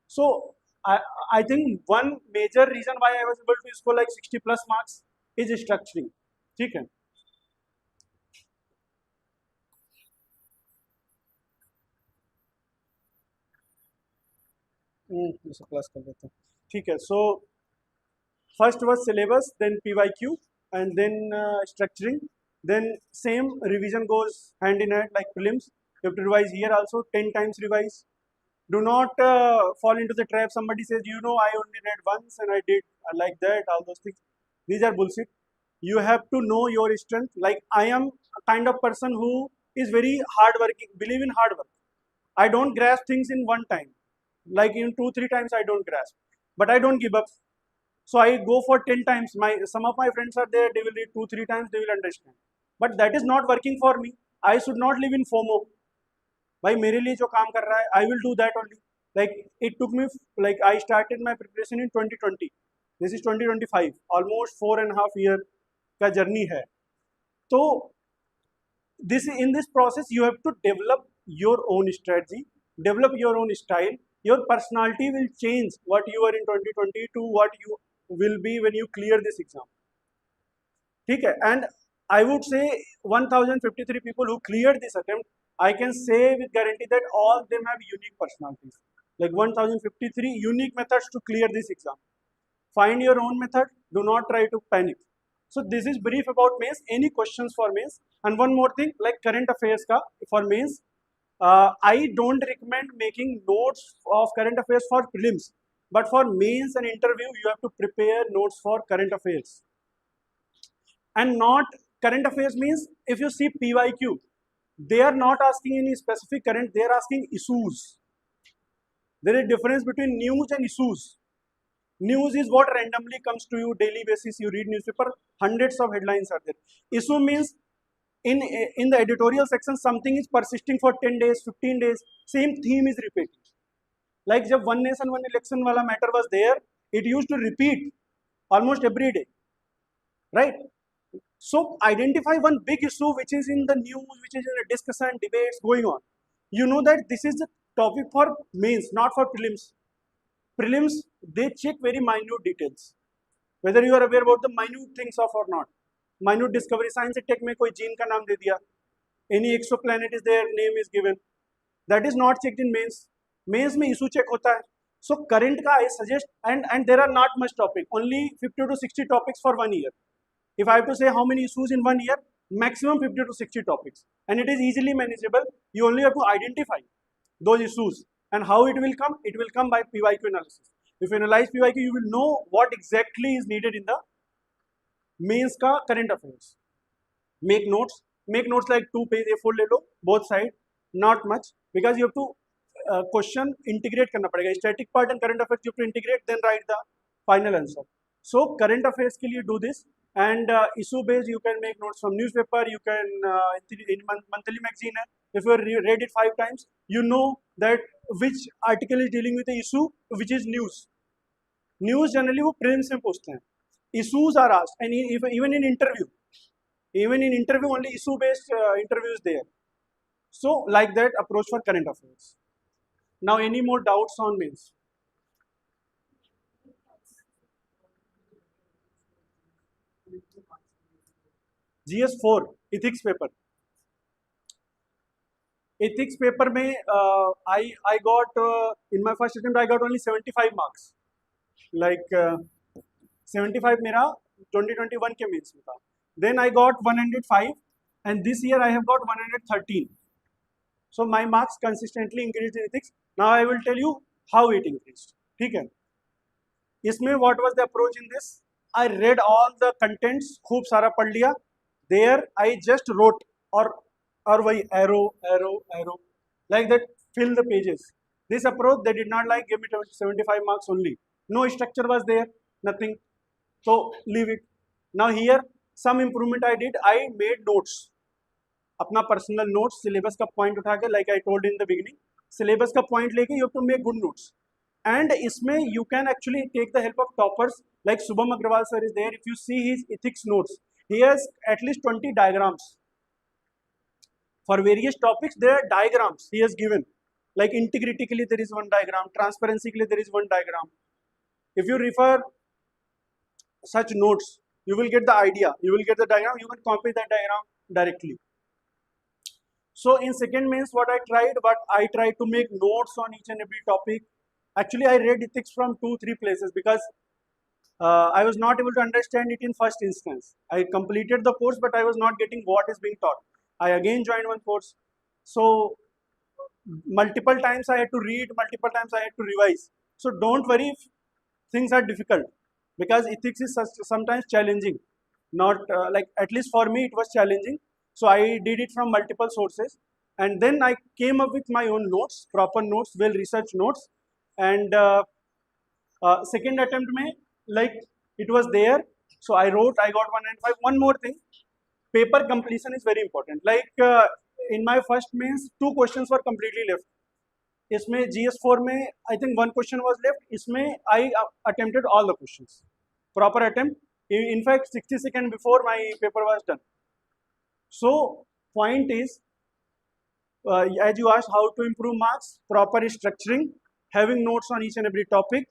So I think one major reason why I was able to score like 60 plus marks is structuring. ठीक है. इसे plus कर देते हैं. ठीक है. So first was syllabus, then PYQ, and then structuring. Then same revision goes hand in hand, like prelims. You have to revise here also, 10 times revise. Do not fall into the trap. Somebody says, you know, I only read once and I did like that, all those things. These are bullshit. You have to know your strength. Like I am a kind of person who is very hardworking, believe in hard work. I don't grasp things in one time. Like in 2-3 times I don't grasp. But I don't give up. So I go for 10 times. Some of my friends are there, they will read 2-3 times, they will understand. But that is not working for me. I should not live in FOMO. भाई मेरे लिए जो काम कर रहा है, I will do that only. Like it took me, like I started my preparation in 2020. This is 2025. Almost 4.5 year का journey है. तो in this process you have to develop your own strategy, develop your own style. Your personality will change what you are in 2020 to what you will be when you clear this exam. ठीक है. And I would say 1053 people who cleared this attempt, I can say with guarantee that all of them have unique personalities. Like 1053 unique methods to clear this exam. Find your own method. Do not try to panic. So this is brief about mains. Any questions for mains? And one more thing, like current affairs ka for mains, I don't recommend making notes of current affairs for prelims. But for mains and interview, you have to prepare notes for current affairs. And not current affairs means if you see PYQ, they are not asking any specific current, they are asking issues. There is a difference between news and issues. News is what randomly comes to you daily basis. You read newspaper, hundreds of headlines are there. Issue means in the editorial section something is persisting for 10 days, 15 days, same theme is repeating. Like जब one nation one election wala matter was there, it used to repeat almost every day, right? So identify one big issue which is in the news, which is in a discussion, debates going on. You know that this is the topic for mains, not for prelims. Prelims, they check very minute details. Whether you are aware about the minute things of or not. Minute discovery, science tech में कोई gene का नाम दे दिया. Any exoplanet is there, name is given. That is not checked in mains. Mains में issue check होता है. So current का I suggest, and there are not much topic, only 50 to 60 topics for 1 year. If I have to say how many issues in 1 year, maximum 50 to 60 topics. And it is easily manageable. You only have to identify those issues. And how it will come? It will come by PYQ analysis. If you analyze PYQ, you will know what exactly is needed in the mains ka current affairs. Make notes like 2 page A4 ले लो, both side, not much, because you have to question integrate करना पड़ेगा. Static part and current affairs you have to integrate, then write the final answer. So current affairs के लिए do this, and issue based you can make notes from newspaper, you can in monthly magazine. If you read it 5 times, you know that which article is dealing with the issue, which is news. News generally वो prelims में पूछते हैं. Issues are asked, and even in interview only issue based interviews there. So like that approach for current affairs. Now any more doubts on mains? GS4 ethics paper. Ethics paper में I got in my first attempt I got only 75 marks. Like 75 मेरा 2021 के mains में था. Then I got 105, and this year I have got 113. So my marks consistently increased in ethics. Now I will tell you how it increased. ठीक है? इसमें what was the approach in this? I read all the contents, खूब सारा पढ़ लिया. There I just wrote or वही arrow like that, fill the pages. This approach they did not like, give me 75 marks only. No structure was there, nothing. So leave it. Now here some improvement I did. I made notes. अपना personal notes, syllabus का point उठा के, like I told in the beginning, syllabus का point लेके you have to make good notes. And इसमें you can actually take the help of toppers like Subham Agrawal sir is there. If you see his ethics notes, he has at least 20 diagrams. For various topics, there are diagrams he has given. Like integrity के लिए there is one diagram, transparency के लिए there is one diagram. If you refer such notes, you will get the idea, you will get the diagram, you can copy that diagram directly. So in second mains what I tried to make notes on each and every topic. Actually I read ethics from 2-3 places because I was not able to understand it in first instance. I completed the course but I was not getting what is being taught. I again joined one course. So multiple times I had to read, multiple times I had to revise. So don't worry if things are difficult, because ethics is sometimes challenging. Not like, at least for me it was challenging. So I did it from multiple sources, and then I came up with my own notes, proper notes, well researched notes. And second attempt mein, like it was there, so I wrote, I got 105. One more thing, paper completion is very important. Like in my first mains 2 questions were completely left. इसमें GS4 में I think 1 question was left. इसमें I attempted all the questions, proper attempt. In fact 60 seconds before my paper was done. So point is, as you asked how to improve marks, proper structuring, having notes on each and every topic,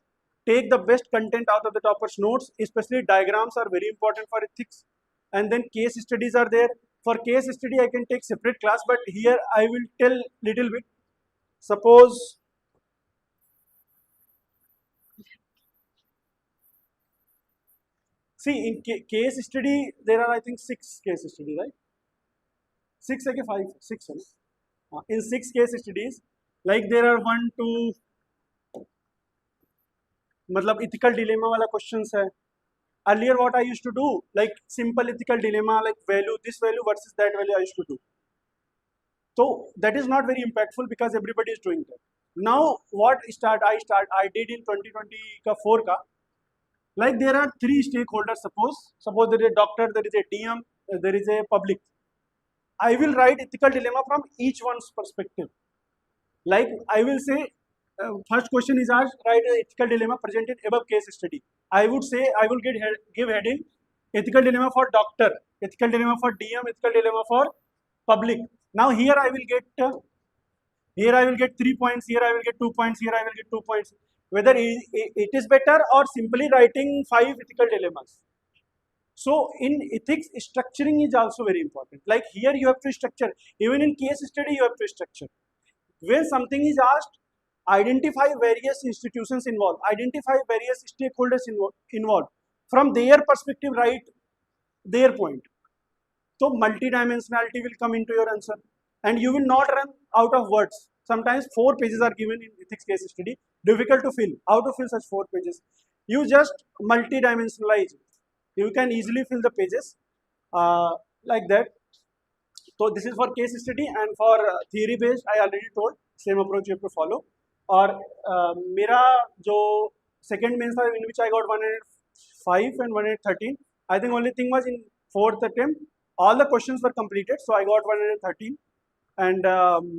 take the best content out of the topper's notes, especially diagrams are very important for ethics, and then case studies are there. For case study, I can take separate class, but here I will tell little bit. Suppose, see, in case study, there are I think 6 case study, right? 6 okay, 5, 6. Huh? In 6 case studies, like there are 1, 2, मतलब ethical dilemma वाला questions है. Earlier, what I used to do, like simple ethical dilemma, like value, this value versus that value, I used to do. So that is not very impactful because everybody is doing that. Now, what I did in 2020 ka 4 ka, like there are 3 stakeholders. Suppose there is a doctor, there is a DM, there is a public. I will write ethical dilemma from each one's perspective. Like I will say, first question is asked, write an ethical dilemma presented above case study. I would say I will give heading ethical dilemma for doctor, ethical dilemma for DM, ethical dilemma for public. Now here I will get 3 points, here I will get 2 points, here I will get 2 points. Whether it is better or simply writing 5 ethical dilemmas. So in ethics, structuring is also very important. Like here you have to structure. Even in case study, you have to structure. When something is asked, identify various institutions involved, identify various stakeholders involved. From their perspective, write their point. So multidimensionality will come into your answer, and you will not run out of words. Sometimes 4 pages are given in ethics case study, difficult to fill. How to fill such 4 pages? You just multidimensionalize. You can easily fill the pages like that. So this is for case study, and for theory based, I already told same approach you have to follow. और मेरा जो second mains था, in which I got 105 and 113. I think only thing was in 4th attempt, all the questions were completed, so I got 113, and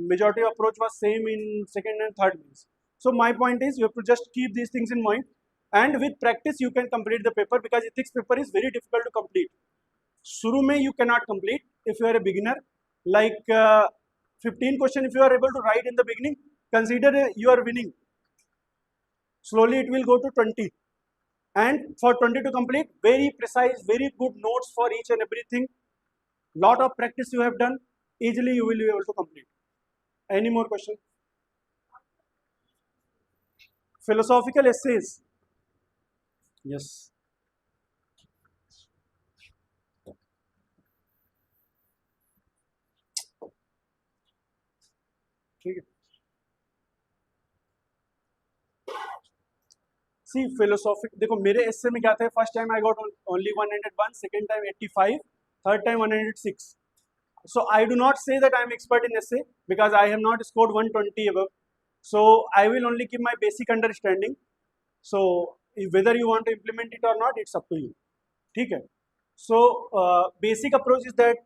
majority approach was same in second and third mains. So my point is, you have to just keep these things in mind, and with practice you can complete the paper, because ethics paper is very difficult to complete. शुरू में you cannot complete if you are a beginner. Like 15 question, if you are able to write in the beginning, consider you are winning. Slowly it will go to 20, and for 20 to complete, very precise, very good notes for each and everything. Lot of practice you have done, easily you will be able to complete. Any more questions? Philosophical essays. Yes. ठीक है. See, philosophic, देखो मेरे essay में क्या था, first time I got only 101, second time 85, third time 106. So I do not say that I am expert in essay, because I have not scored 120 above. So I will only give my basic understanding. So whether you want to implement it or not, it's up to you. ठीक है. So basic approach is that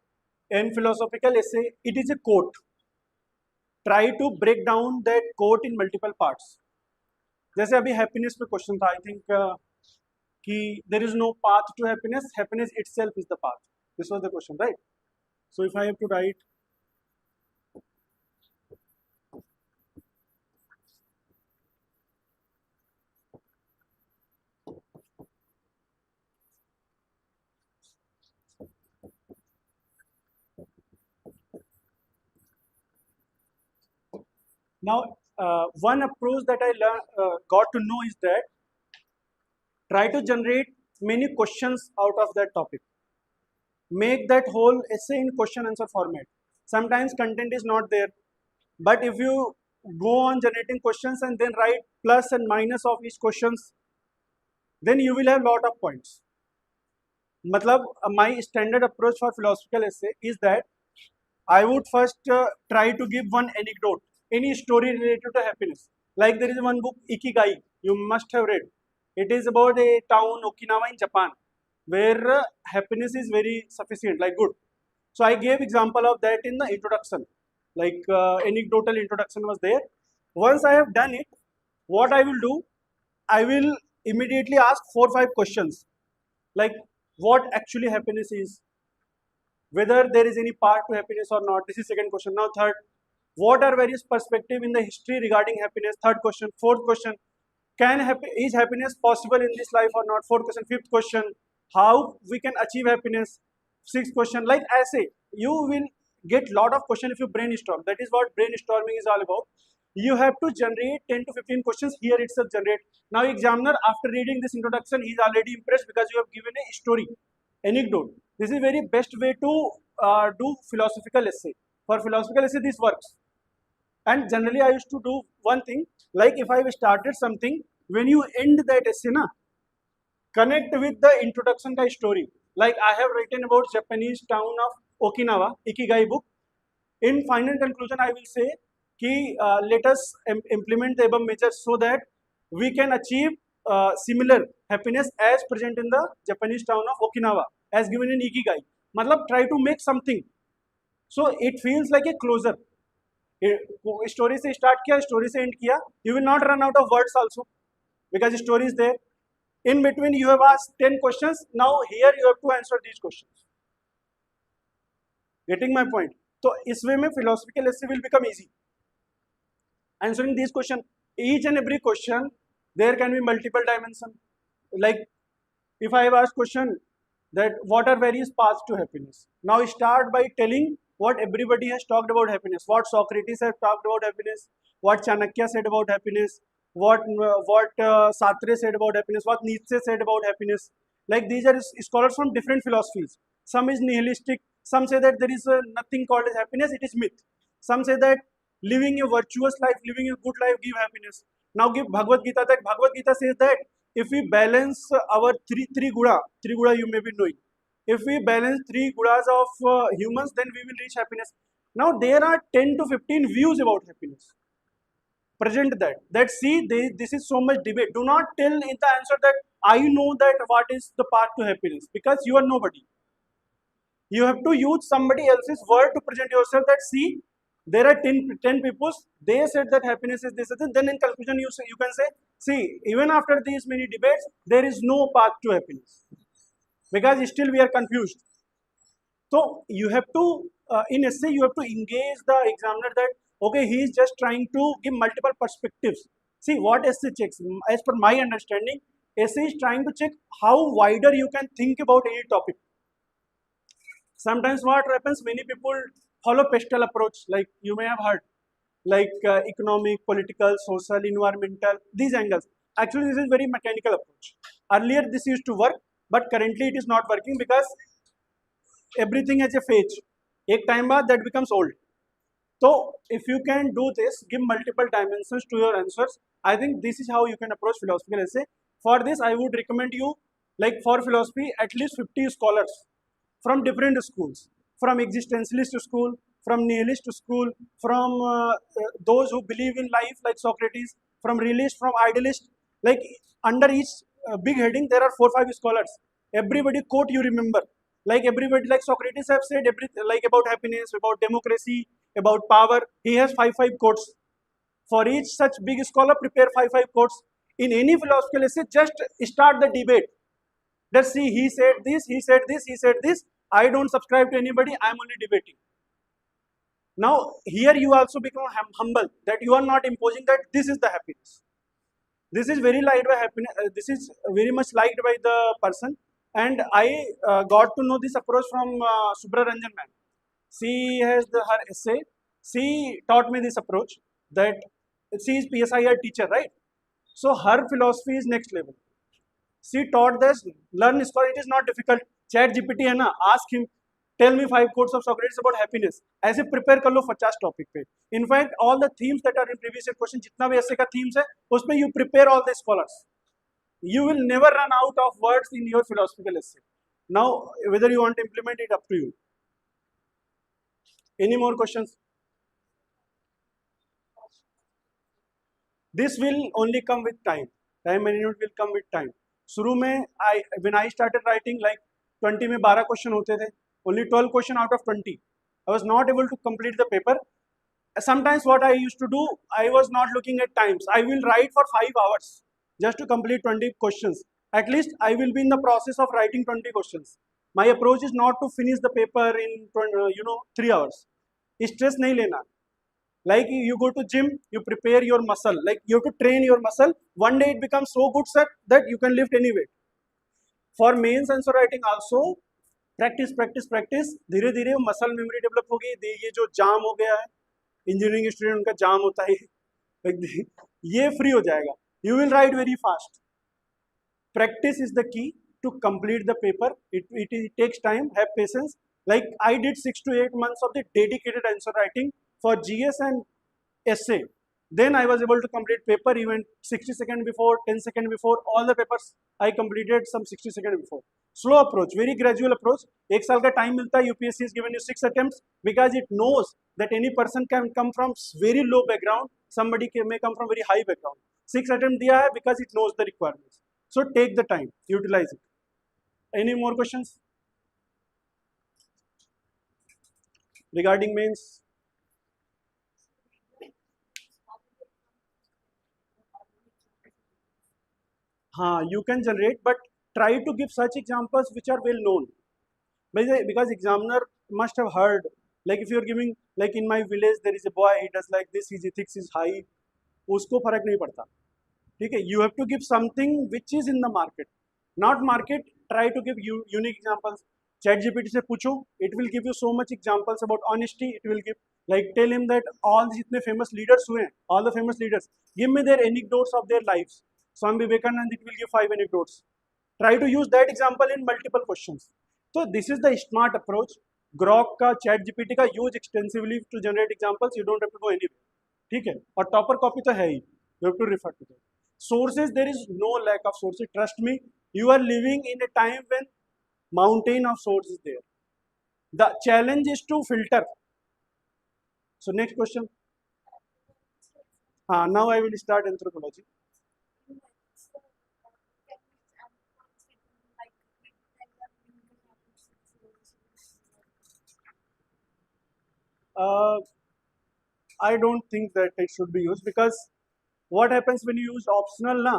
in philosophical essay, it is a quote. Try to break down that quote in multiple parts. जैसे अभी happiness पे question था, I think कि there is no path to happiness, happiness itself is the path. This was the question, right? So if I have to write, now one approach that I got to know is that try to generate many questions out of that topic. Make that whole essay in question answer format. Sometimes content is not there, but if you go on generating questions and then write plus and minus of each questions, then you will have lot of points. Matlab, my standard approach for philosophical essay is that I would first try to give one anecdote, any story related to happiness. Like there is one book, Ikigai, you must have read. It is about a town, Okinawa in Japan, where happiness is very sufficient, like good. So I gave example of that in the introduction, like anecdotal introduction was there. Once I have done it, what I will do, I will immediately ask 4 or 5 questions, like what actually happiness is, whether there is any part to happiness or not. This is second question. Now third, what are various perspectives in the history regarding happiness? Third question. Fourth question, is happiness possible in this life or not? Fourth question. Fifth question, how we can achieve happiness? Sixth question, like essay. you will get lot of question if you brainstorm. That is what brainstorming is all about. You have to generate 10 to 15 questions here itself generate. Now examiner after reading this introduction, he is already impressed because you have given a story, anecdote. This is very best way to do philosophical essay. For philosophical essay this works. And generally I used to do one thing, like if I started something, when you end that essay na, connect with the introduction ka story. Like I have written about Japanese town of Okinawa, Ikigai book. In final conclusion, I will say कि let us implement the above measures so that we can achieve similar happiness as present in the Japanese town of Okinawa, as given in Ikigai. मतलब try to make something so it feels like a closure. Story से start किया, story से end किया. You will not run out of words also because story is there. In between, you have asked 10 questions. Now here you have to answer these questions. Getting my point? So, इस way में philosophical essay will become easy. Answering these questions, each and every question, there can be multiple dimensions. Like, if I have asked question that what are various paths to happiness? Now start by telling what everybody has talked about happiness. What Socrates has talked about happiness. What Chanakya said about happiness. What Sartre said about happiness. What Nietzsche said about happiness. Like these are scholars from different philosophies. Some is nihilistic. Some say that there is nothing called as happiness. It is myth. Some say that living a virtuous life, living a good life give happiness. Now give Bhagavad Gita. That Bhagavad Gita says that if we balance our three guna you may be knowing. If we balance three gunas of humans, then we will reach happiness. Now there are 10 to 15 views about happiness. Present that see this is so much debate. Do not tell in the answer that I know that what is the path to happiness, because you are nobody. You have to use somebody else's word to present yourself that see there are 10 people, they said that happiness is this, and then in conclusion you can say, see, even after these many debates, there is no path to happiness, because still we are confused. So you have to, in essay, you have to engage the examiner that, okay, he is just trying to give multiple perspectives. See, what essay checks, as per my understanding, essay is trying to check how wider you can think about any topic. Sometimes what happens, many people follow pastel approach, like you may have heard, like economic, political, social, environmental, these angles. Actually, this is very mechanical approach. Earlier, this used to work, but currently it is not working because everything has a phase. Ek time baad that becomes old. So, if you can do this, give multiple dimensions to your answers, I think this is how you can approach philosophical essay. For this, I would recommend you, like for philosophy, at least 50 scholars from different schools, from existentialist school, from nihilist school, from those who believe in life like Socrates, from realist, from idealist. Like under each big heading, there are 4 or 5 scholars. Everybody quote you remember. Like everybody, like Socrates have said everything, like about happiness, about democracy, about power. He has 5 quotes. For each such big scholar, prepare 5 quotes. In any philosophical essay, just start the debate. Let's see, he said this, he said this, he said this. I don't subscribe to anybody, I am only debating. Now, here you also become humble, that you are not imposing that this is the happiness. This is very liked by happiness, this is very much liked by the person. And I got to know this approach from Subra Ranjan ma'am. She has her essay, she taught me this approach, that she is PSIR teacher, right? So her philosophy is next level. She taught this, learn scholar, it is not difficult. Chat GPT है ना, ask him, tell me 5 quotes of Socrates about happiness. ऐसे prepare कर लो 50 topic पे. In fact, all the themes that are in previous year question, जितना भी ऐसे का themes है, उसमें you prepare all the scholars. You will never run out of words in your philosophical essay. Now, whether you want to implement it, up to you. Any more questions? This will only come with time. Time management will come with time. शुरू में when I started writing, like 20 में 12 question होते थे, only 12 question out of 20. I was not able to complete the paper. Sometimes what I used to do, I was not looking at times. I will write for 5 hours just to complete 20 questions. At least I will be in the process of writing 20 questions. My approach is not to finish the paper in 3 hours. Stress नहीं लेना. Like you go to gym, you prepare your muscle, like you have to train your muscle. One day it becomes so good, sir, that you can lift any weight. For mains answer writing also, practice practice practice, धीरे धीरे muscle memory develop होगी। ये जो जाम हो गया है engineering student का, जाम होता है ये फ्री हो जाएगा। You will write very fast. Practice is the key to complete the paper. It takes time. Have patience. Like I did 6 to 8 months of the dedicated answer writing for GS and essay. Then I was able to complete paper even 60 seconds before, 10 seconds before. All the papers I completed some 60 seconds before. Slow approach, very gradual approach. एक साल का time मिलता है. UPSC is given you 6 attempts because it knows that any person can come from very low background. Somebody may come from very high background. 6 attempts दिया है because it knows the requirements. So take the time, utilize it. Any more questions regarding mains? You can generate, but try to give such examples which are well known. Because examiner must have heard, like if you're giving, like in my village there is a boy, he does like this, his ethics is high, उसको फर्क नहीं पड़ता, ठीक है? You have to give something which is in the market, not market. Try to give you unique examples. ChatGPT से पूछो, it will give you so much examples about honesty. It will give, like tell him that all जितने famous leaders हुए हैं, all the famous leaders, give me their anecdotes of their lives. Swami Vivekanand, it will give 5 anecdotes. Try to use that example in multiple questions. So this is the smart approach. Grok का, ChatGPT का use extensively to generate examples. You don't have to go anywhere. ठीक है? और topper copy तो है ही. You have to refer to them. Sources, there is no lack of sources. Trust me, you are living in a time when mountain of sources is there. The challenge is to filter. So next question. Now I will start anthropology. I don't think that it should be used, because what happens when you use optional na?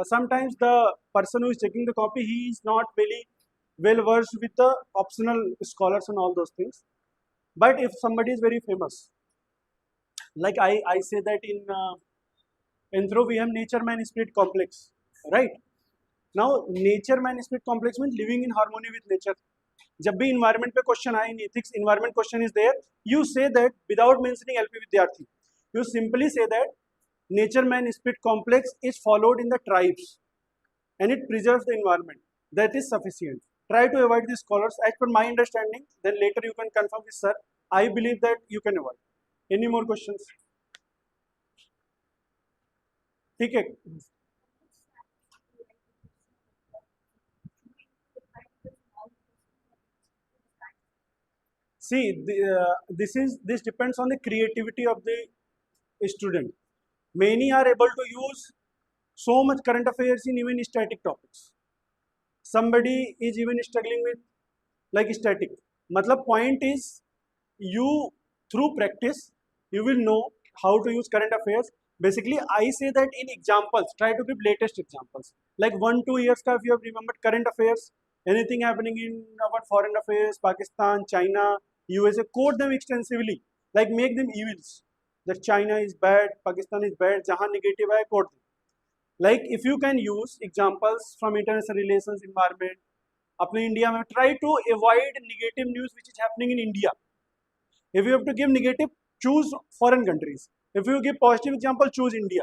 Sometimes the person who is checking the copy, he is not very well versed with the optional scholars and all those things. But if somebody is very famous, like I say that in Anthro we have nature man spirit complex, right? Now nature man spirit complex means living in harmony with nature. जब भी environment पे question आए in ethics, environment question is there, you say that without mentioning LP विद्यार्थी, you simply say that nature man spirit complex is followed in the tribes and it preserves the environment. That is sufficient. Try to avoid these scholars as per my understanding. Then later you can confirm with sir. I believe that you can avoid. Any more questions? ठीक है. See, this depends on the creativity of the student. Many are able to use so much current affairs in even static topics. Somebody is even struggling with like static. Matlab point is, you through practice you will know how to use current affairs. Basically, I say that in examples, try to give latest examples. Like 1-2 years ka, if you have remembered current affairs, anything happening in our foreign affairs, Pakistan, China, USA, quote them extensively. Like make them evils. That China is bad, Pakistan is bad, jahan negative hai, quote them. Like if you can use examples from international relations, environment, अपने India में, try to avoid negative news which is happening in India. If you have to give negative, choose foreign countries. If you give positive example, choose India.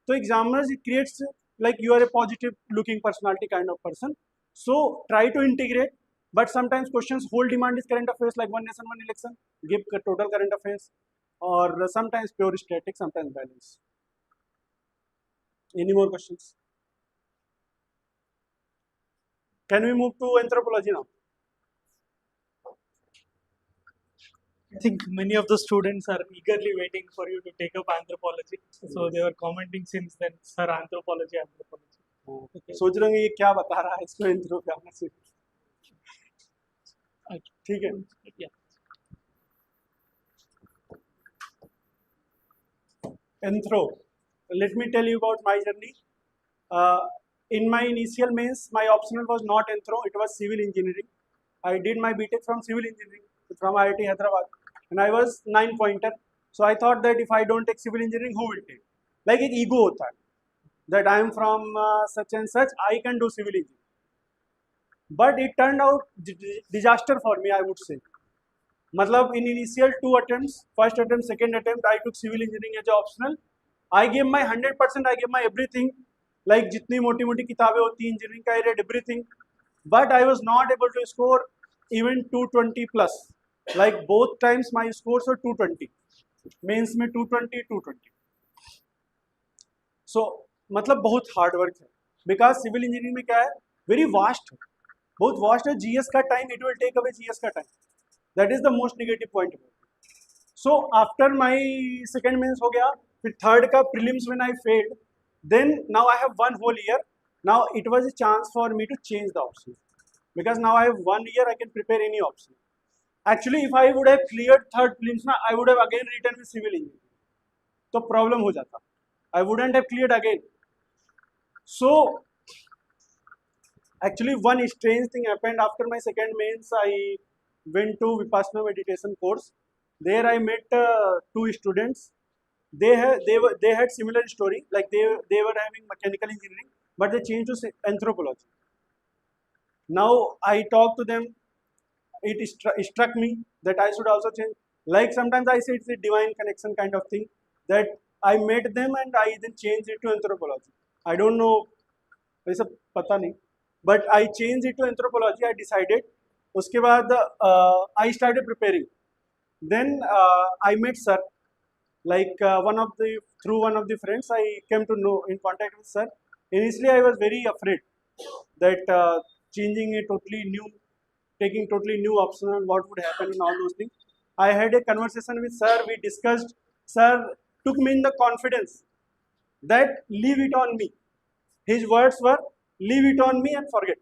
So examiners, it creates like you are a positive looking personality kind of person. So try to integrate, but sometimes questions whole demand is current affairs, like one nation, one election. Give total current affairs, or sometimes pure static, sometimes balance. Any more questions? Can we move to anthropology now?
I think many of the students are eagerly waiting for you to take up anthropology. So they were commenting since then, sir, anthropology, anthropology.
Okay. सोच रहे होंगे ये क्या बता रहा है, इसको anthro क्या होना चाहिए. ठीक है.
Yeah.
Anthro. Let me tell you about my journey. In my initial mains, my optional was not Anthro, it was civil engineering. I did my BTech from civil engineering from IIT Hyderabad, and I was 9-pointer. So I thought that if I don't take civil engineering, who will take? Like एक ego होता है that I am from such and such, I can do civil engineering. but it turned out disaster for me, I would say. मतलब in initial 2 attempts, first attempt, second attempt, I took civil engineering as optional. I gave my 100%, I gave my everything, like जितनी मोटी मोटी किताबें होती हैं engineering का, I read everything, but I was not able to score even 220 plus. Like both times my scores were 220, mains में 220 220. सो मतलब बहुत हार्ड वर्क है, बिकॉज सिविल इंजीनियरिंग में क्या है, वेरी वास्ट है, बहुत वास्ट है. जीएस का time, it will take away GS का time, that is the most negative point. So after my second mains हो गया, फिर थर्ड का prelims when I failed, then now I have 1 whole year. Now it was a chance for me to change the option, because now I have 1 year, I can prepare any option. Actually, if I would have cleared third prelims, na, I would have again written with civil engineering. तो problem हो जाता, I wouldn't have cleared again. So actually one strange thing happened after my second mains. I went to Vipassana meditation course. There I met 2 students. They had similar story, like they were having mechanical engineering, but they changed to anthropology. Now I talked to them. It struck me that I should also change. Like sometimes I say it's a divine connection kind of thing, that I met them and I then changed it to anthropology. I don't know, ऐसा पता नहीं, but I changed it to anthropology. I decided. उसके बाद I started preparing. Then I met sir. Like through one of the friends, I came to know, in contact with sir. Initially, I was very afraid that changing a totally new, taking totally new option and what would happen and all those things. I had a conversation with sir. We discussed. Sir took me in the confidence that leave it on me. His words were, leave it on me and forget.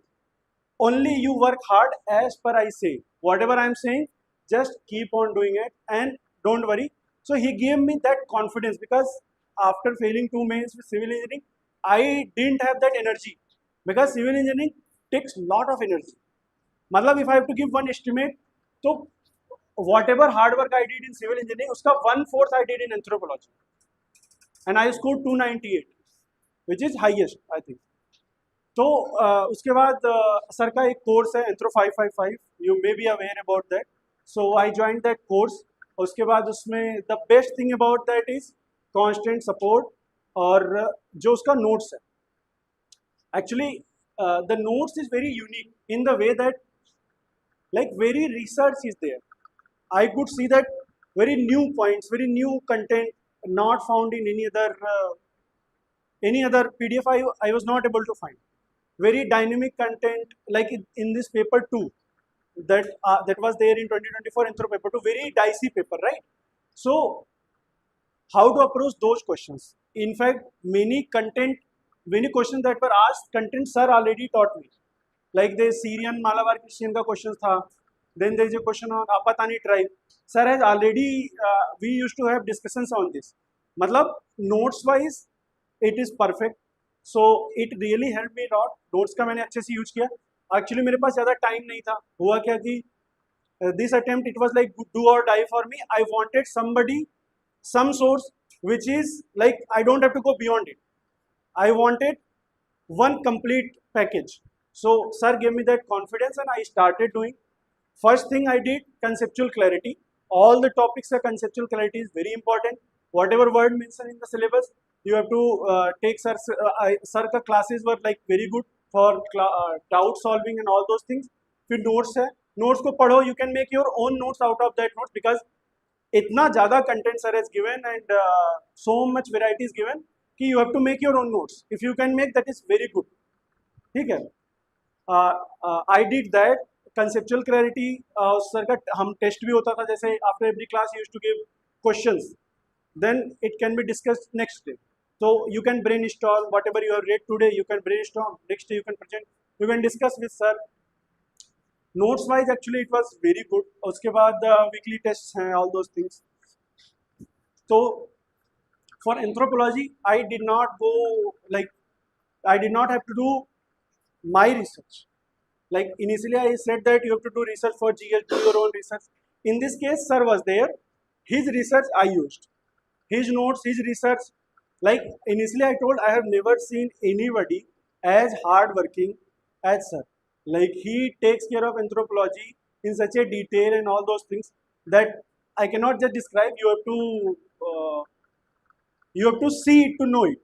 Only you work hard as per I say. Whatever I am saying, just keep on doing it and don't worry. So he gave me that confidence, because after failing 2 mains with civil engineering, I didn't have that energy, because civil engineering takes lot of energy. मतलब if I have to give one estimate, तो whatever hard work I did in civil engineering, उसका 1/4 I did in anthropology, and I scored 298, which is highest I think. तो उसके बाद sir का एक course है anthro 555, you may be aware about that. So I join that course. उसके बाद उसमें the best thing about that is constant support, और जो उसका नोट्स है, actually the notes is very unique in the way that like very research is there. I could see that very new points, very new content not found in any other PDF. I was not able to find very dynamic content like in this paper too, that was there in 2024 Anthro paper 2, very dicey paper, right? So how to approach those questions? In fact, many questions that were asked, content sir already taught me. Like the Syrian Malabar Christian का question था. Then there is a question on Apatani tribe. Sir has already, we used to have discussions on this. मतलब notes wise, it is perfect. So it really helped me a lot. Notes का मैंने अच्छे से use किया. Actually मेरे पास ज़्यादा time नहीं था. हुआ क्या कि this attempt, it was like do or die for me. I wanted somebody, some source which is like I don't have to go beyond it. I wanted one complete package. So sir gave me that confidence and I started doing. First thing I did, conceptual clarity. All the topics are conceptual clarity is very important. Whatever word mentioned in the syllabus, you have to take sir. Sir का classes were like very good for doubt solving and all those things. फिर notes है, notes को पढ़ो. You can make your own notes out of that notes, because इतना ज़्यादा content sir has given and so much variety is given कि you have to make your own notes. If you can make, that is very good. ठीक है. I did that. Conceptual clarity, sir का हम test भी होता था, जैसे after every class use to give questions, then it can be discussed next day. So you can brainstorm whatever you have read today. You can brainstorm next day. You can present. You can discuss with sir. Notes wise, actually, it was very good. उसके बाद weekly tests हैं, all those things. So for anthropology, I did not go like, I did not have to do my research. Like initially I said that you have to do research for GS, do your own research. In this case, sir was there. His research I used. His notes, his research. Like initially I told, I have never seen anybody as hard working as sir. Like he takes care of anthropology in such a detail and all those things that I cannot just describe. You have to see it to know it.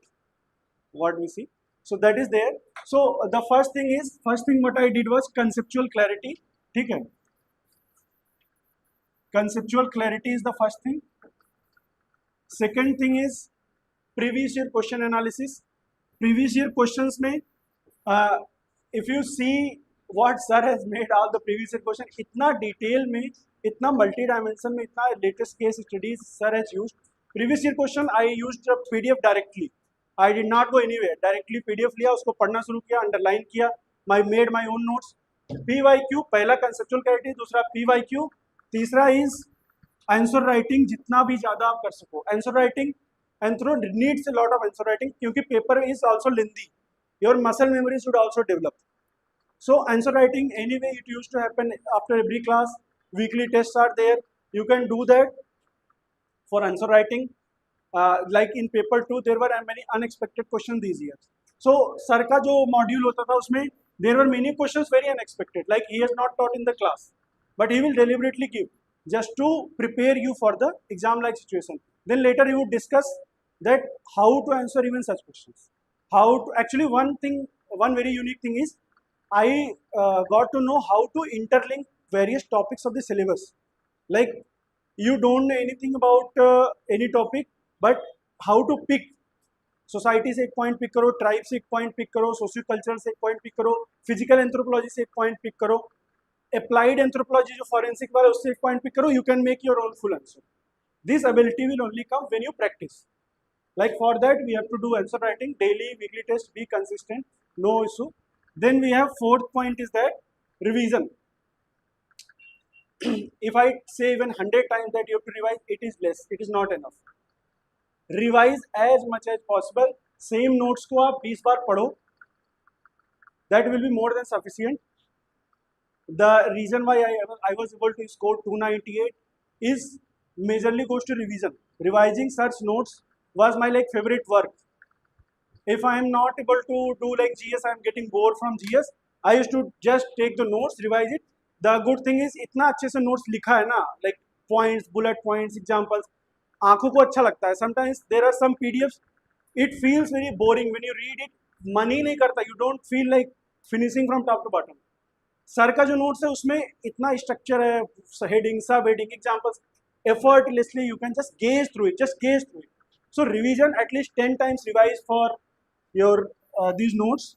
What we see. So that is there. So the first thing what I did was conceptual clarity. Okay. Conceptual clarity is the first thing. Second thing is previous year question analysis. Previous year questions में if you see what sir has made all the previous year question, इतना detail में, इतना multi dimension में, इतना latest case studies sir has used. Previous year question I used a PDF directly. I did not go anywhere. Directly PDF लिया, उसको पढ़ना शुरू किया, underline किया, made my own notes. PYQ पहला conceptual clarity, दूसरा PYQ, तीसरा is आंसर राइटिंग जितना भी ज़्यादा आप कर सको. Answer writing anthro needs a lot of answer writing क्योंकि paper is also lengthy. Your muscle memory should also develop. So answer writing anyway it used to happen after every class. Weekly tests are there. You can do that for answer writing. Like in paper 2 there were many unexpected questions these years. So sir का जो module होता था उसमें there were many questions very unexpected. Like he has not taught in the class, but he will deliberately give just to prepare you for the exam like situation. Then later he would discuss that how to answer even such questions. How to actually one very unique thing is I got to know how to interlink various topics of the syllabus. Like you don't know anything about any topic, but how to pick. Society से एक point pick करो, tribe से एक point pick करो, socio cultural से एक point pick करो, physical anthropology से एक पॉइंट पिक करो, applied anthropology जो forensic वाला उससे एक पॉइंट पिक करो, you can make your own full answer. This ability will only come when you practice. Like for that we have to do answer writing daily, weekly test, be consistent, no issue. Then we have fourth point is that revision. If I say even 100 times that you have to revise, it is less, it is not enough. Revise as much as possible. Same notes को आप 20 बार पढ़ो. That will be more than sufficient. The reason why I was able to score 298 is majorly goes to revision. Revising such notes was my like favorite work. If I am not able to do like GS, I am getting bored from GS. I used to just take the notes, revise it. The good thing is इतना अच्छे से notes लिखा है ना, like points, bullet points, examples. आंखों को अच्छा लगता है. Sometimes there are some PDFs, it feels very boring when you read it. मन ही नहीं करता. You don't feel like finishing from top to bottom. Sir का जो नोट्स है उसमें इतना स्ट्रक्चर है, heading, sub heading, examples, effortlessly you can just gaze through it. So revision at least 10 times, revise for your these notes.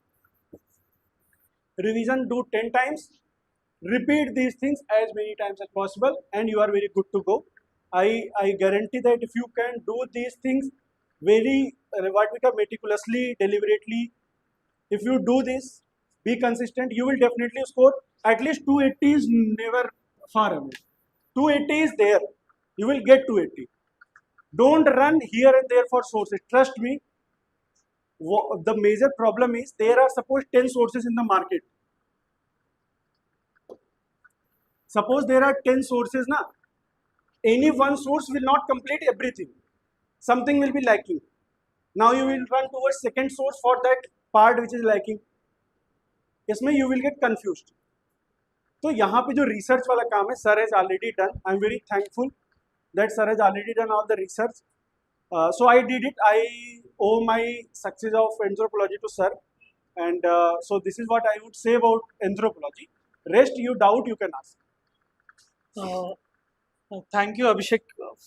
Revision do 10 times, repeat these things as many times as possible and you are very good to go. I guarantee that if you can do these things very what we call meticulously, deliberately, if you do this, be consistent, you will definitely score at least 280 is never far away. 280 is there. You will get 280. Don't run here and there for sources. Trust me. The major problem is there are suppose 10 sources in the market. Suppose there are 10 sources now. Any one source will not complete everything. Something will be lacking. Now you will run towards second source for that part which is lacking. इसमें you will get confused. तो यहाँ पे जो research वाला काम है, sir has already done. I am very thankful that sir has already done all the research. So I did it. I owe my success of anthropology to sir, and so this is what I would say about anthropology. Rest you doubt you can ask.
Thank you, Abhishek,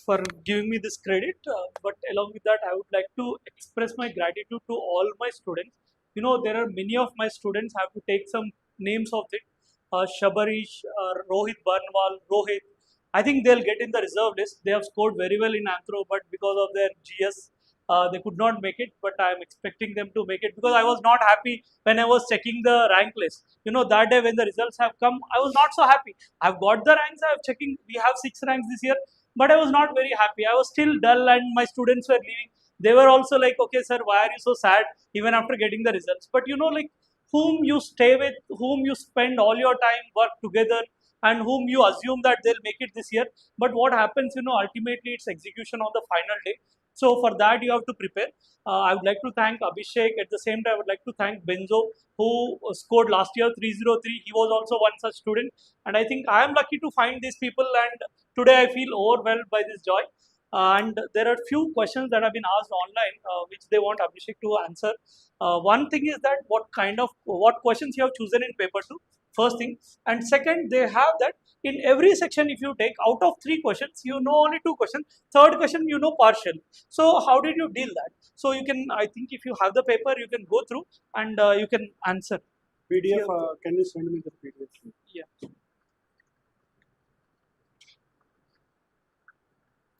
for giving me this credit. But along with that, I would like to express my gratitude to all my students. You know, there are many of my students. I have to take some names of it. Shabarish, Rohit Barnwal, Rohit. I think they'll get in the reserve list. They have scored very well in Anthro, but because of their GS, they could not make it. But I am expecting them to make it because I was not happy when I was checking the rank list. You know, that day when the results have come, I was not so happy. I've got the ranks. I have checking. We have 6 ranks this year, but I was not very happy. I was still dull, and my students were leaving. They were also like, "Okay, sir, why are you so sad?" Even after getting the results. But you know, like whom you stay with, whom you spend all your time, work together, and whom you assume that they'll make it this year. But what happens, you know, ultimately it's execution on the final day. So for that you have to prepare. I would like to thank Abhishek. At the same time, I would like to thank Benzo, who scored last year 303. He was also one such student, and I think I am lucky to find these people. And today I feel overwhelmed by this joy. And there are few questions that have been asked online, which they want Abhishek to answer. One thing is that what questions you have chosen in paper two. First thing, and second, they have that in every section. If you take out of three questions, you know only two questions. Third question, you know partial. So how did you deal that? So you can, I think, if you have the paper, you can go through and you can answer.
PDF,
Yeah.
can you send me the PDF?
Yeah.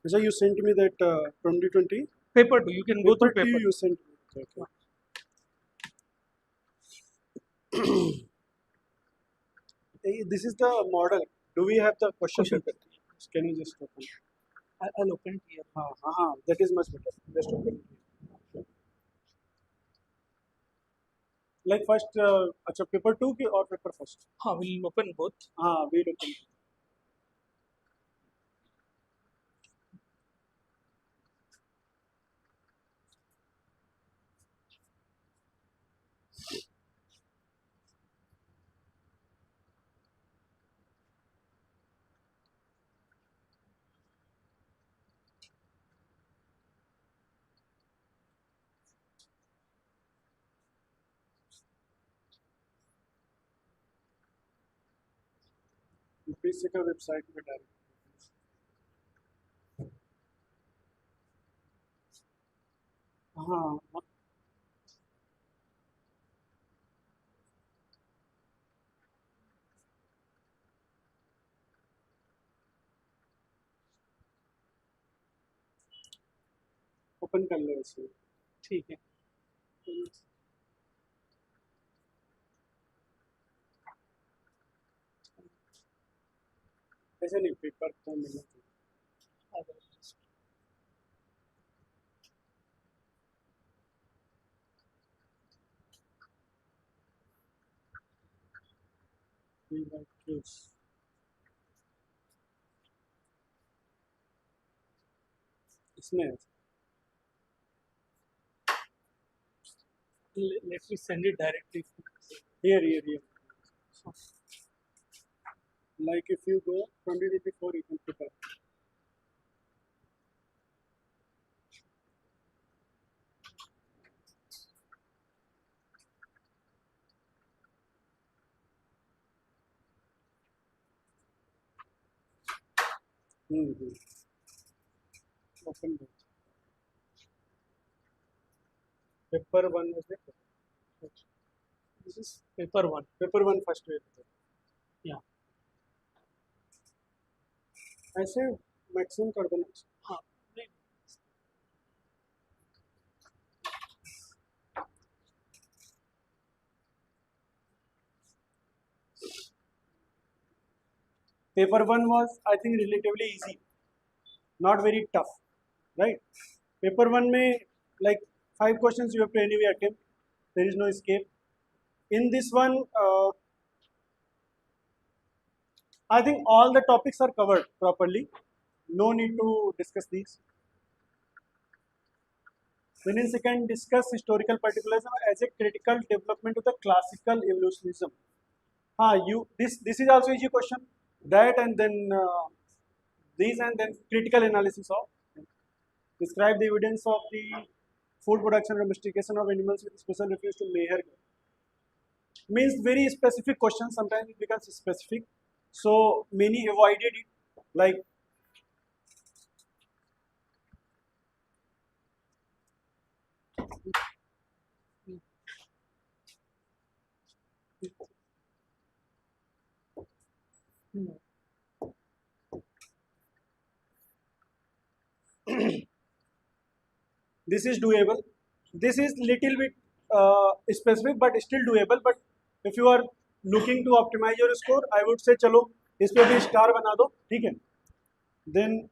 So you sent me that 2020
Paper two, you can go through
paper
paper.
you sent me. Okay. This is the model. Do we have the question paper? Can you just open?
I'll open it here.
That is much better. Just open it. Like first, अच्छा paper 2 की or paper first?
We'll open both.
We'll open. UPSC का website पे डाल. हाँ. Open कर ले इसे.
ठीक है.
ऐसे नहीं पेपर तो मिलना चाहिए. इसमें
Let me send it directly.
here. Like if you go 2024, you can prepare. Open both. Paper 1 was it?
This is paper one.
Paper 1 first way.
Yeah.
ऐसे मैक्सिमम कर देना.
हाँ. नहीं.
Paper 1 was, I think, relatively easy, not very tough, right? Paper 1 में like 5 questions you have to anyway attempt. There is no escape. In this one, I think all the topics are covered properly. No need to discuss these. Then in second, discuss historical particularism as a critical development of the classical evolutionism. This is also easy question. That and then these and then critical analysis of. Describe the evidence of the food production and domestication of animals with special reference to Meher. Means very specific question. Sometimes it becomes specific. So many avoided it. Like this is doable. This is little bit specific, but still doable. But if you are looking to optimize your score, I would say चलो इस पे भी star बना दो, ठीक है? Then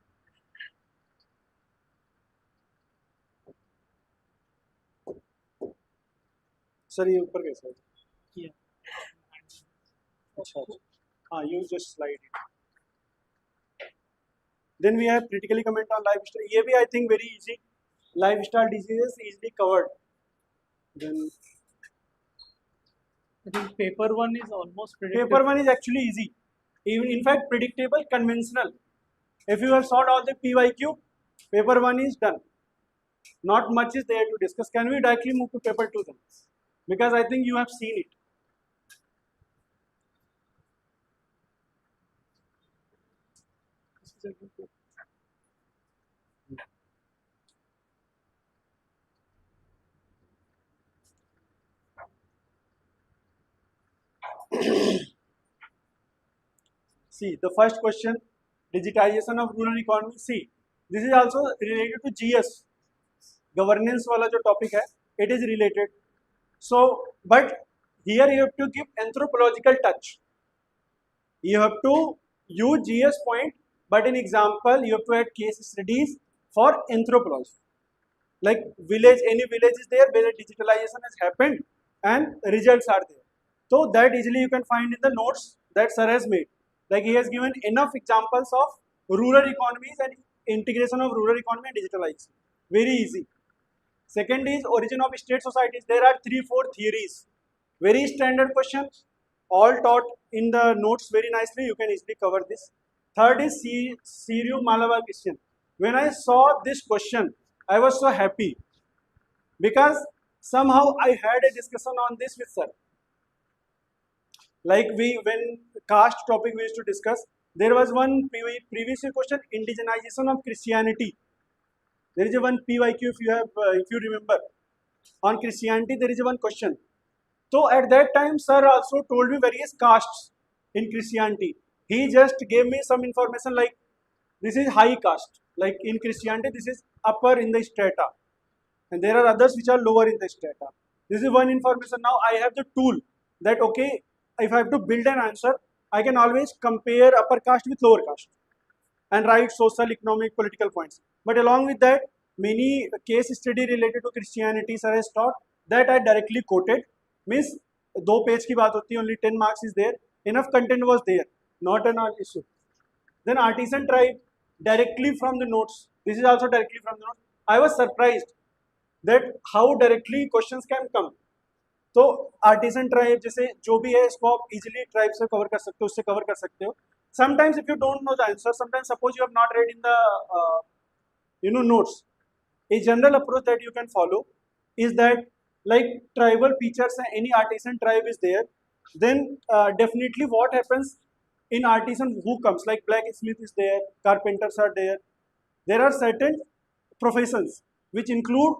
sir ये ऊपर कैसे है?
Yeah.
अच्छा. You just slide it. Then we have critically comment on life history. ये भी I think very easy. lifestyle diseases easily covered. Then
I think paper one is almost
paper
predictable.
one is actually easy. Even in fact predictable, conventional. If you have solved all the PYQ, paper one is done. Not much is there to discuss. Can we directly move to paper two then? Because I think you have seen it. See, the first question, digitization of rural economy. See, this is also related to GS. Governance wala jo topic hai, it is related. So, but here you have to give anthropological touch. You have to use GS point, but in example, you have to add case studies for anthropology. Like village, any village is there where digitalization has happened and results are there. So that easily you can find in the notes that sir has made. Like he has given enough examples of rural economies and integration of rural economy and digitalization. Very easy. Second is origin of state societies. There are 3-4 theories. Very standard question, all taught in the notes very nicely. You can easily cover this. Third is Sirio Malabar question. When I saw this question, I was so happy because somehow I had a discussion on this with sir. Like when caste topic we used to discuss, there was one previous year question, indigenization of Christianity. There is a one PYQ if you remember on Christianity. There is a one question. So at that time, sir also told me various castes in Christianity. He just gave me some information like this is high caste. Like in Christianity, this is upper in the strata, and there are others which are lower in the strata. This is one information. Now I have the tool that okay, if I have to build an answer, I can always compare upper caste with lower caste and write social, economic, political points. But along with that, many case study related to Christianity sir has taught that I directly quoted. Means दो page की बात होती है, only 10 marks is there. Enough content was there, not an issue. Then artisan tribe directly from the notes. This is also directly from the notes. I was surprised that how directly questions can come. तो artisan tribe जैसे जो भी है इसको आप easily tribe से cover कर सकते हो, उससे कवर कर सकते हो. Sometimes if you don't know the answer, sometimes suppose you have not read in the notes, a general approach that you can follow is that like tribal features and any artisan tribe is there, then definitely what happens in artisan who comes like blacksmith is there, carpenters are there. There are certain professions which include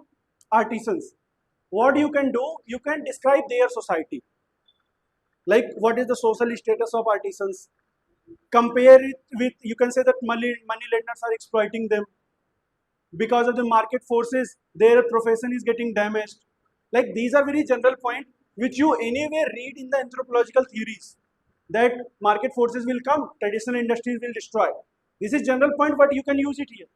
artisans. What you can do, you can describe their society, like what is the social status of artisans, compare it with, you can say that money lenders are exploiting them because of the market forces, their profession is getting damaged. Like these are very general point which you anyway read in the anthropological theories, that market forces will come, traditional industries will destroy. This is general point, but you can use it here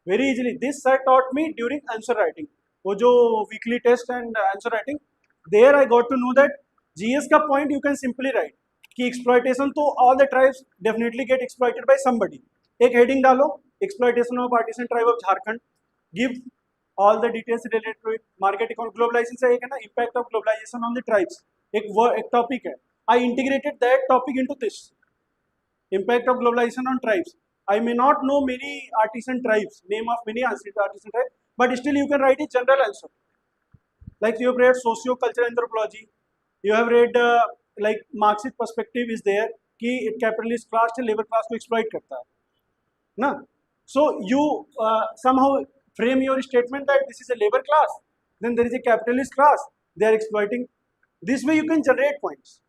very easily. This sir taught me during answer writing. वो जो weekly test and answer writing, there I got to know that GS का point you can simply write कि exploitation तो all the tribes definitely get exploited by somebody. एक heading डालो, exploitation of artisan tribe of Jharkhand, give all the details related to it. Market economy, globalization से एक है ना, impact of globalization on the tribes. एक topic है. I integrated that topic into this. Impact of globalization on tribes. I may not know many artisan tribes, name of many artisan tribes, but still you can write a general answer. Like you have read socio-cultural anthropology, you have read like Marxist perspective is there कि capitalist class से labor class को exploit करता है, ना? So you somehow frame your statement that this is a labor class, then there is a capitalist class, they are exploiting. This way you can generate points.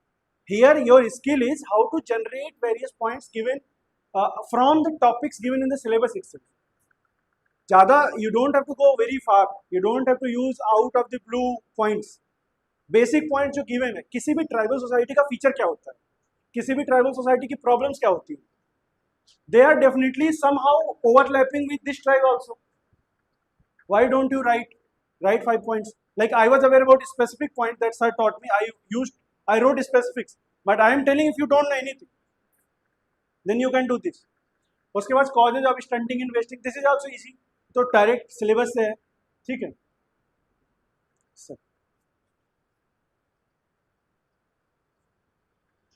Here your skill is how to generate various points given from the topics given in the syllabus itself. ज़्यादा you don't have to go very far, you don't have to use out of the blue points. Basic point जो given है, किसी भी tribal society का feature क्या होता है, किसी भी ट्राइबल सोसाइटी की प्रॉब्लम्स क्या होती है, they are definitely somehow overlapping with this tribe also. Why don't you write 5 points? Like I was aware about a specific point that sir taught me. I wrote specifics, but I am telling if you don't know anything, then you can do this. उसके बाद causes of stunting in wasting. This is also easy. तो direct syllabus से है, ठीक है sir.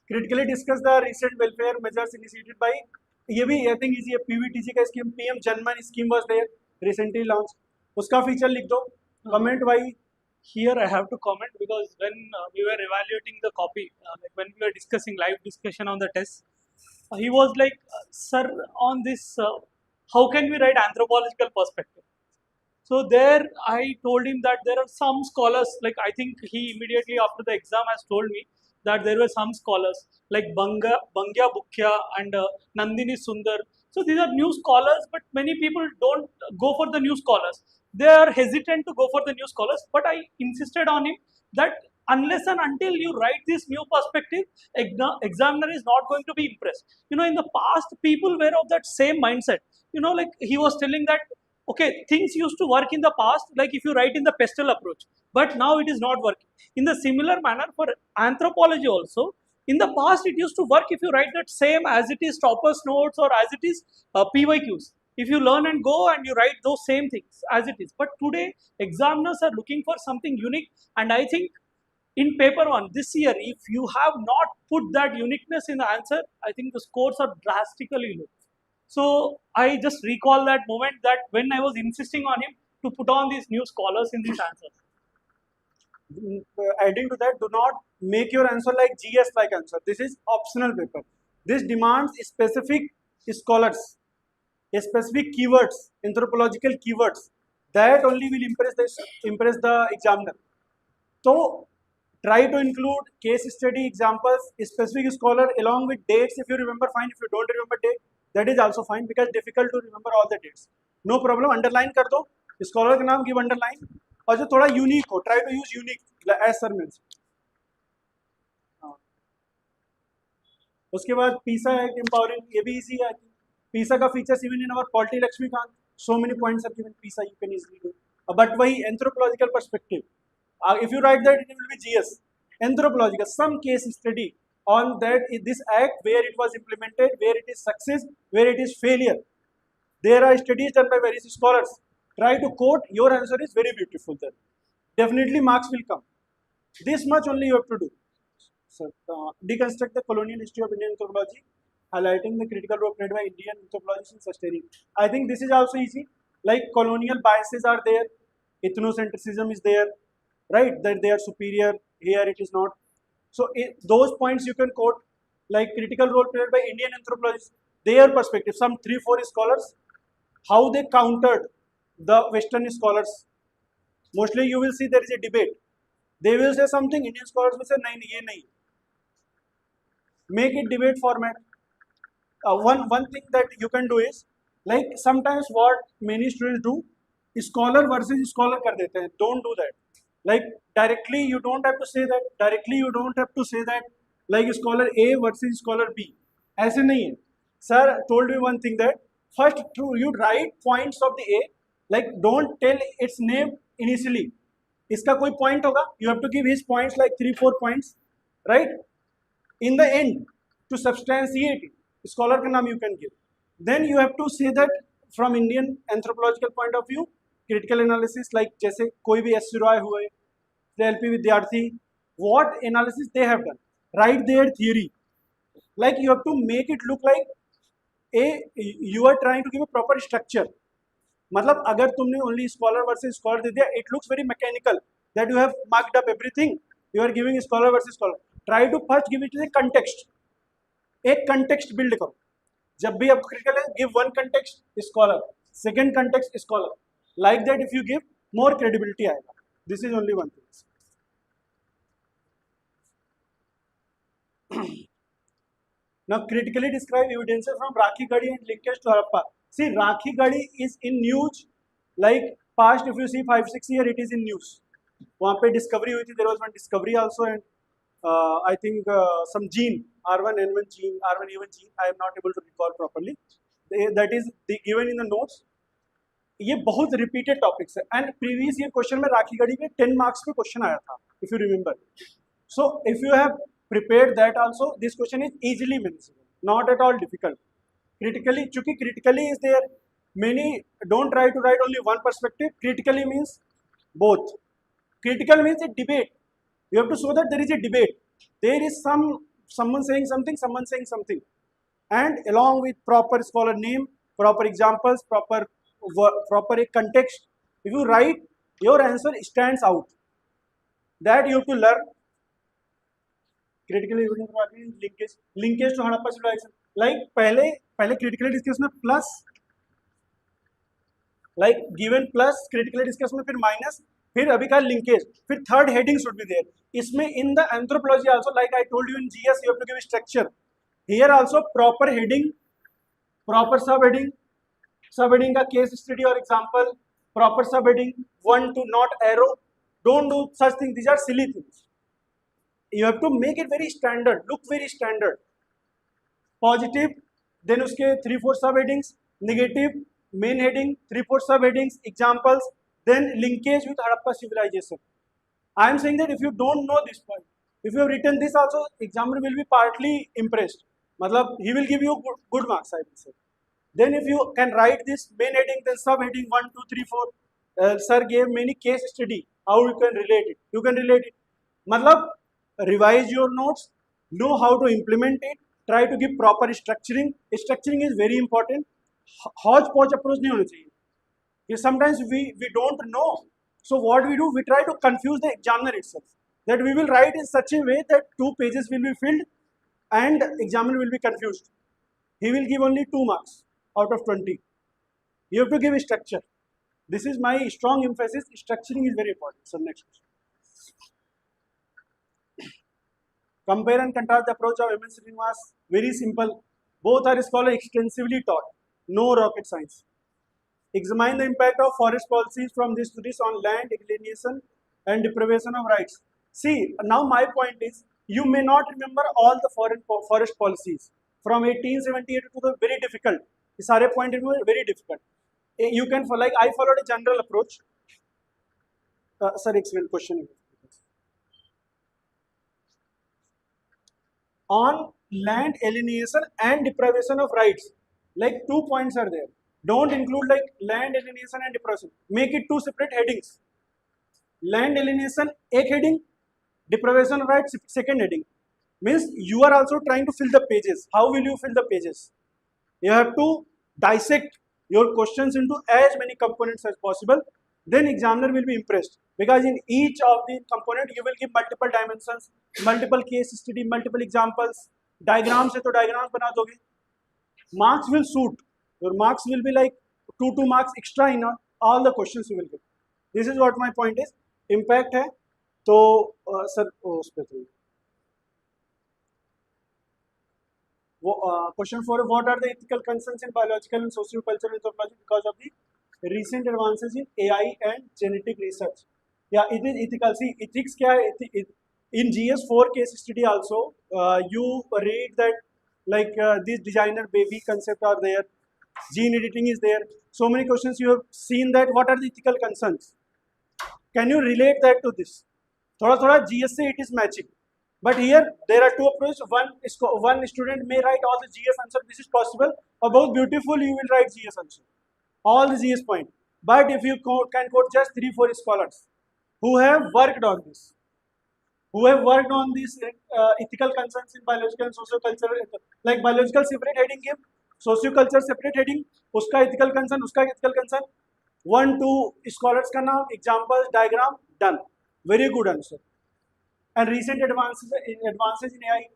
Critically discuss the recent welfare measures initiated by, ये भी I think easy है, पीवीटीजी का scheme, PM Janman scheme was there recently launch, उसका फीचर लिख दो comment why.
Here I have to comment because when we were evaluating the copy, like when we were discussing live discussion on the test, he was like, "Sir, on this, how can we write anthropological perspective?" So there, I told him that there are some scholars. Like I think he immediately after the exam has told me that there were some scholars like Bangya Bukhya and Nandini Sundar. So these are new scholars, but many people don't go for the new scholars. They are hesitant to go for the new scholars. But I insisted on him that unless and until you write this new perspective, examiner is not going to be impressed. You know, in the past, people were of that same mindset. You know, like he was telling that okay, things used to work in the past, like if you write in the pestle approach, but now it is not working. In the similar manner for anthropology also, in the past it used to work if you write that same as it is toppers notes or as it is PYQs. If you learn and go and you write those same things as it is. But today, examiners are looking for something unique, and I think in paper one this year, if you have not put that uniqueness in the answer, I think the scores are drastically low. So I just recall that moment that when I was insisting on him to put on these new scholars in these answers.
Adding to that, do not make your answer like GS like answer. This is optional paper. This demands specific scholars, specific keywords, anthropological keywords. That only will impress the examiner. So try to include case study examples, specific scholar along with dates. If you remember, fine. If you don't remember date, that is also fine because difficult to remember all the dates. No problem. Underline कर दो. Scholar का नाम give underline. और जो थोड़ा unique हो, try to use unique as sir means. उसके बाद पीसा एक्ट एम्पावरिंग, ये भी इजी है। पीसा का features even in our polity Laxmikanth, so many points are given PESA, you can easily do. But वही anthropological perspective, if you write that it will be GS. Anthropological some case study on that this act, where it was implemented, where it is success, where it is failure. There are studies done by various scholars. Try to quote, your answer is very beautiful then. Definitely marks will come. This much only you have to do. So, deconstruct the colonial history of Indian anthropology, highlighting the critical role played by Indian anthropologists in sustaining. I think this is also easy. Like colonial biases are there, ethnocentrism is there, right? That they are superior, here it is not. So those points you can quote, like critical role played by Indian anthropologists, their perspective, some 3-4 scholars, how they countered the Western scholars. Mostly you will see there is a debate. They will say something, Indian scholars will say, nahi, ye nahi. Make it debate format. One thing that you can do is, like sometimes what many students do, scholar versus scholar kar dete hain. Don't do that. Like directly you don't have to say that, directly you don't have to say that, like scholar A versus scholar B. ऐसे नहीं है. Sir told me one thing that first you write points of the A, like don't tell its name initially. इसका कोई point होगा, you have to give his points like 3-4 points, right? In the end, to substantiate it, scholar का नाम you can give. Then you have to say that from Indian anthropological point of view, critical analysis, like जैसे कोई भी S Roy हुए, LP विद्यार्थी, what analysis they have done, write their theory, like you have to make it look like you are trying to give a proper structure. मतलब अगर तुमने only scholar versus scholar दे दिया, it looks very mechanical that you have marked up everything, you are giving scholar versus scholar. Try to first give it a context, एक context build करो. जब भी आपको critical है, give one context scholar, second context scholar, like that if you give, more credibility आएगा. This is only one thing. Now critically describe evidences from Rakhi Gadi and linkage to Harappa. See, Rakhi Gadi is in news, like past if you see 5-6 years it is in news. वहाँ पे discovery हुई थी, there was one discovery also, and I think some gene, R1N1 gene, R1A1 gene, I am not able to recall properly. That is given in the notes. ये बहुत repeated topics है, and previous year question में राखी गढ़ी में 10 marks पे question आया था, if you remember. So if you have prepared that also, this question is easily manageable, not at all difficult. Critically, चूंकि critically is there, Many don't try to write only one perspective. Critically means both. Critical means a debate. You have to show that there is a debate. There is someone saying something, someone saying something, and along with proper scholar name, proper examples, proper a context. If you write, your answer stands out. That you have to learn. Critical evidence linkage to Harappa civilization. Like पहले critical discuss में plus, like given plus critical discuss में फिर minus, फिर अभी का linkage, फिर third heading should be there. इसमें in the anthropology also, like I told you in GS, you have to give structure. Here also proper heading, proper subheading का case study or example, proper subheading, 1 to not arrow. Don't do such things. These are silly things. You have to make it very standard, look very standard. Positive, then उसके 3-4 subheadings, negative, main heading, 3-4 subheadings, examples, then linkage with Harappa civilization. I am saying that if you don't know this point, if you have written this also, examiner will be partly impressed. मतलब he will give you good marks, I will say. Then if you can write this main heading, then subheading 1, 2, 3, 4. Sir gave many case study, how you can relate it. You can relate it. मतलब revise your notes, know how to implement it, try to give proper structuring. Structuring is very important. Hodgepodge approach नहीं होना चाहिए. Sometimes we don't know. So what we do, we try to confuse the examiner itself. That we will write in such a way that 2 pages will be filled and examiner will be confused. He will give only 2 marks out of 20. You have to give a structure. This is my strong emphasis. Structuring is very important. So next question. Compare and contrast the approach of M.S. Srinivas. Very simple. Both are scholars extensively taught. No rocket science. Examine the impact of forest policies from this to this on land alienation and deprivation of rights. See, now my point is, you may not remember all the forest policies. From 1878 to the very difficult. This point is very difficult. You can, like I followed a general approach. Sir, excellent question. On land alienation and deprivation of rights, like 2 points are there. Don't include like land alienation and deprivation. Make it 2 separate headings. Land alienation, एक heading, deprivation of rights, second heading. Means you are also trying to fill the pages. How will you fill the pages? You have to dissect your questions into as many components as possible. Then examiner will be impressed, because in each of the component you will give multiple dimensions, multiple case study, multiple examples. Diagrams है तो diagrams बना दोगे. Marks will suit. Your marks will be like 2 marks extra in all the questions you will get. This is what my point is. Impact है तो sir उस पे तो question 4, what are the ethical concerns in biological and socio-cultural anthropology because of the recent advances in AI and genetic research? Yeah, it is ethical. See, ethics kya hai? In GS4 case study also, you read that like these designer baby concept are there, gene editing is there. So many questions you have seen that what are the ethical concerns? Can you relate that to this? Thoda GS से it is matching. But here there are 2 approaches. One student may write all the GS answer. This is possible. Or both beautiful, you will write GS answer. All the GS point. But if you can quote just 3-4 scholars who have worked on this, ethical concerns in biological and socio-cultural, like biological separate heading give, socio-culture separate heading, uska ethical concern, 1-2 scholars का नाम, examples, diagram, done. Very good answer. And recent advances in AI,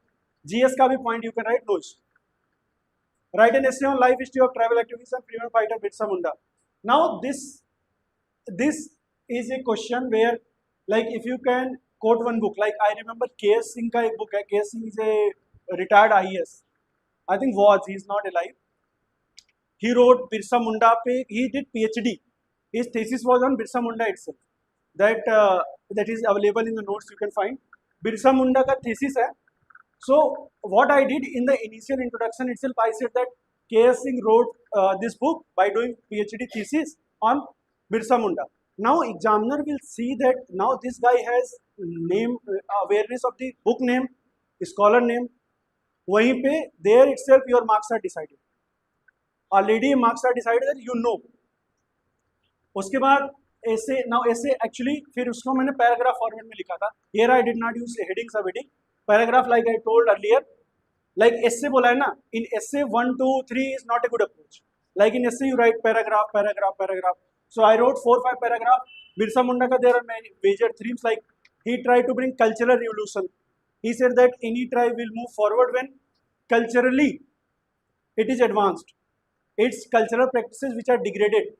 GS का भी point you can write, no issue. Write an essay on life history of tribal activities and freedom fighter Birsa Munda. Now this is a question where, like if you can quote one book, like I remember K.S. Singh का एक book है. K.S. Singh is a retired IAS. I think he is not alive. He wrote Birsa Munda पे, he did PhD. His thesis was on Birsa Munda itself. That is available in the notes you can find. Birsa Munda का thesis है. So what I did in the initial introduction itself, I said that K.S. Singh wrote this book by doing PhD thesis on Birsa Munda. Now examiner will see that now this guy has name awareness of the book name, scholar name. वहीं पे there itself your marks are decided. Already marks are decided that you know. उसके बाद ऐसे now ऐसे actually फिर उसको मैंने paragraph format में लिखा था. Here I did not use heading sub heading. Paragraph like I told earlier, like ऐसे बोला है ना, इन ऐसे 1 2 3 is not a good approach. Like in ऐसे you write paragraph paragraph paragraph. So I wrote 4 5 paragraph. Birsa Munda का there are many major themes, like he tried to bring cultural revolution. He said that any tribe will move forward when culturally it is advanced. Its cultural practices which are degraded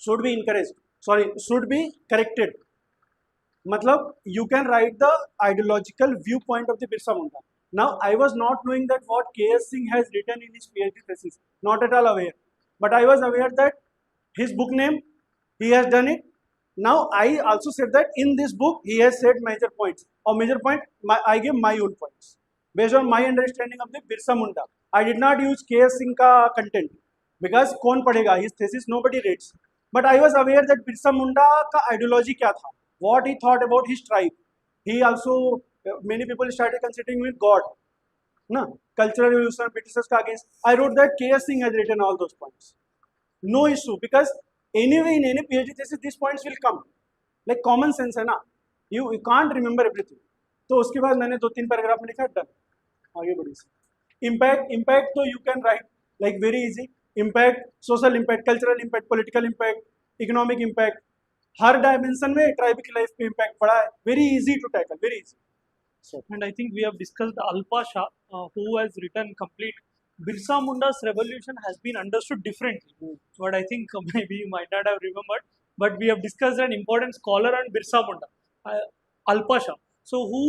should be encouraged. Sorry, should be corrected. मतलब you can write the ideological viewpoint of the Birsa Munda. Now I was not knowing that what K.S. Singh has written in his PhD thesis. Not at all aware. But I was aware that his book name, he has done it. Now I also said that in this book he has said major points. Or major point, I gave my own points based on my understanding of the Birsa Munda. I did not use K.S. Singh का content because कौन पढ़ेगा his thesis, nobody reads. But I was aware that Birsa Munda का ideology क्या था, what he thought about his tribe. He also many people started considering him God. Na cultural revolution, Britishers का against. I wrote that K.S. Singh has written all those points. No issue because anyway in any PhD thesis these points will come. Like common sense है ना. You can't remember everything. तो उसके बाद मैंने 2-3 paragraph में लिखा done. आगे बढ़ी से. Impact तो you can write like very easy. Impact, social impact, cultural impact, political impact, economic impact. हर डायमेंशन में ट्राइब की लाइफ पे इम्पैक्ट पड़ा है. Very easy to tackle, very easy.
And I think we have discussed Alpa Shah, who has written complete. Birsa Munda's revolution has been understood differently. But I think maybe you might not have remembered. But we have discussed an important scholar on Birsa Munda, Alpa Shah. So who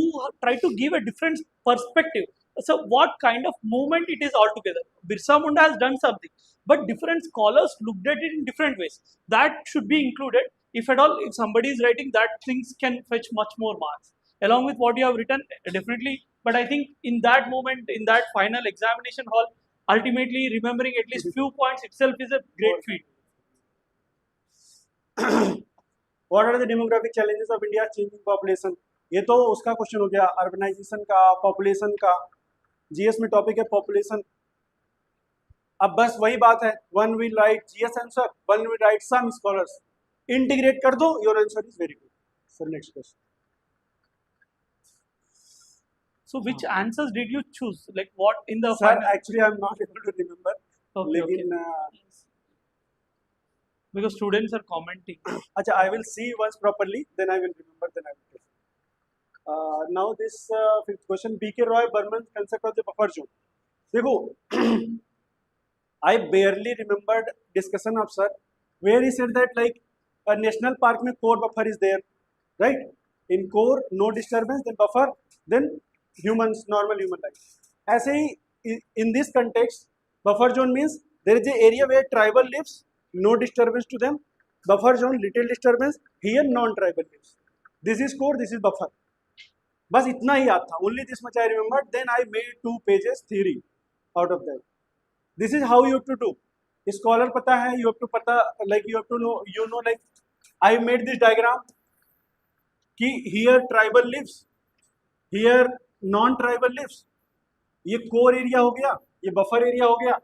tried to give a different perspective. So what kind of movement it is altogether. Birsa Munda has done something, but different scholars looked at it in different ways. That should be included. If at all, if somebody is writing that, things can fetch much more marks. Along with what you have written, definitely. But I think in that moment, in that final examination hall, ultimately remembering at least few points itself is a great feat.
What are the demographic challenges of India's changing population? ये तो उसका question हो गया, urbanisation का, population का. GS में topic है population. अब बस वही बात है, one will write GS answer, one will write some scholars. Integrate कर दो, your answer is very good. Sir next question.
So which answers did you choose? Like what in the
Sir, actually I'm not able to remember.
Okay,
लेकिन
because students are commenting.
अच्छा, I will see once properly, then I will remember, then I will tell. Now this fifth question, B.K. Roy Burman's concept of the buffer zone. देखो, I barely remembered discussion of sir where he said that like a national park में core buffer is there, right? In core no disturbance, then buffer, then humans, normal human life. ऐसे ही in this context, buffer zone means there is a area where tribal lives, no disturbance to them. Buffer zone, little disturbance. Here non-tribal lives. This is core, this is buffer. बस इतना ही याद था. Only this much I remembered. Then I made 2 pages theory out of that. This is how you have to do. Scholar पता है, you have to पता, like you have to know, you know, like I made this diagram कि here tribal lives, here non-tribal lives. ये core area हो गया, ये buffer area हो गया,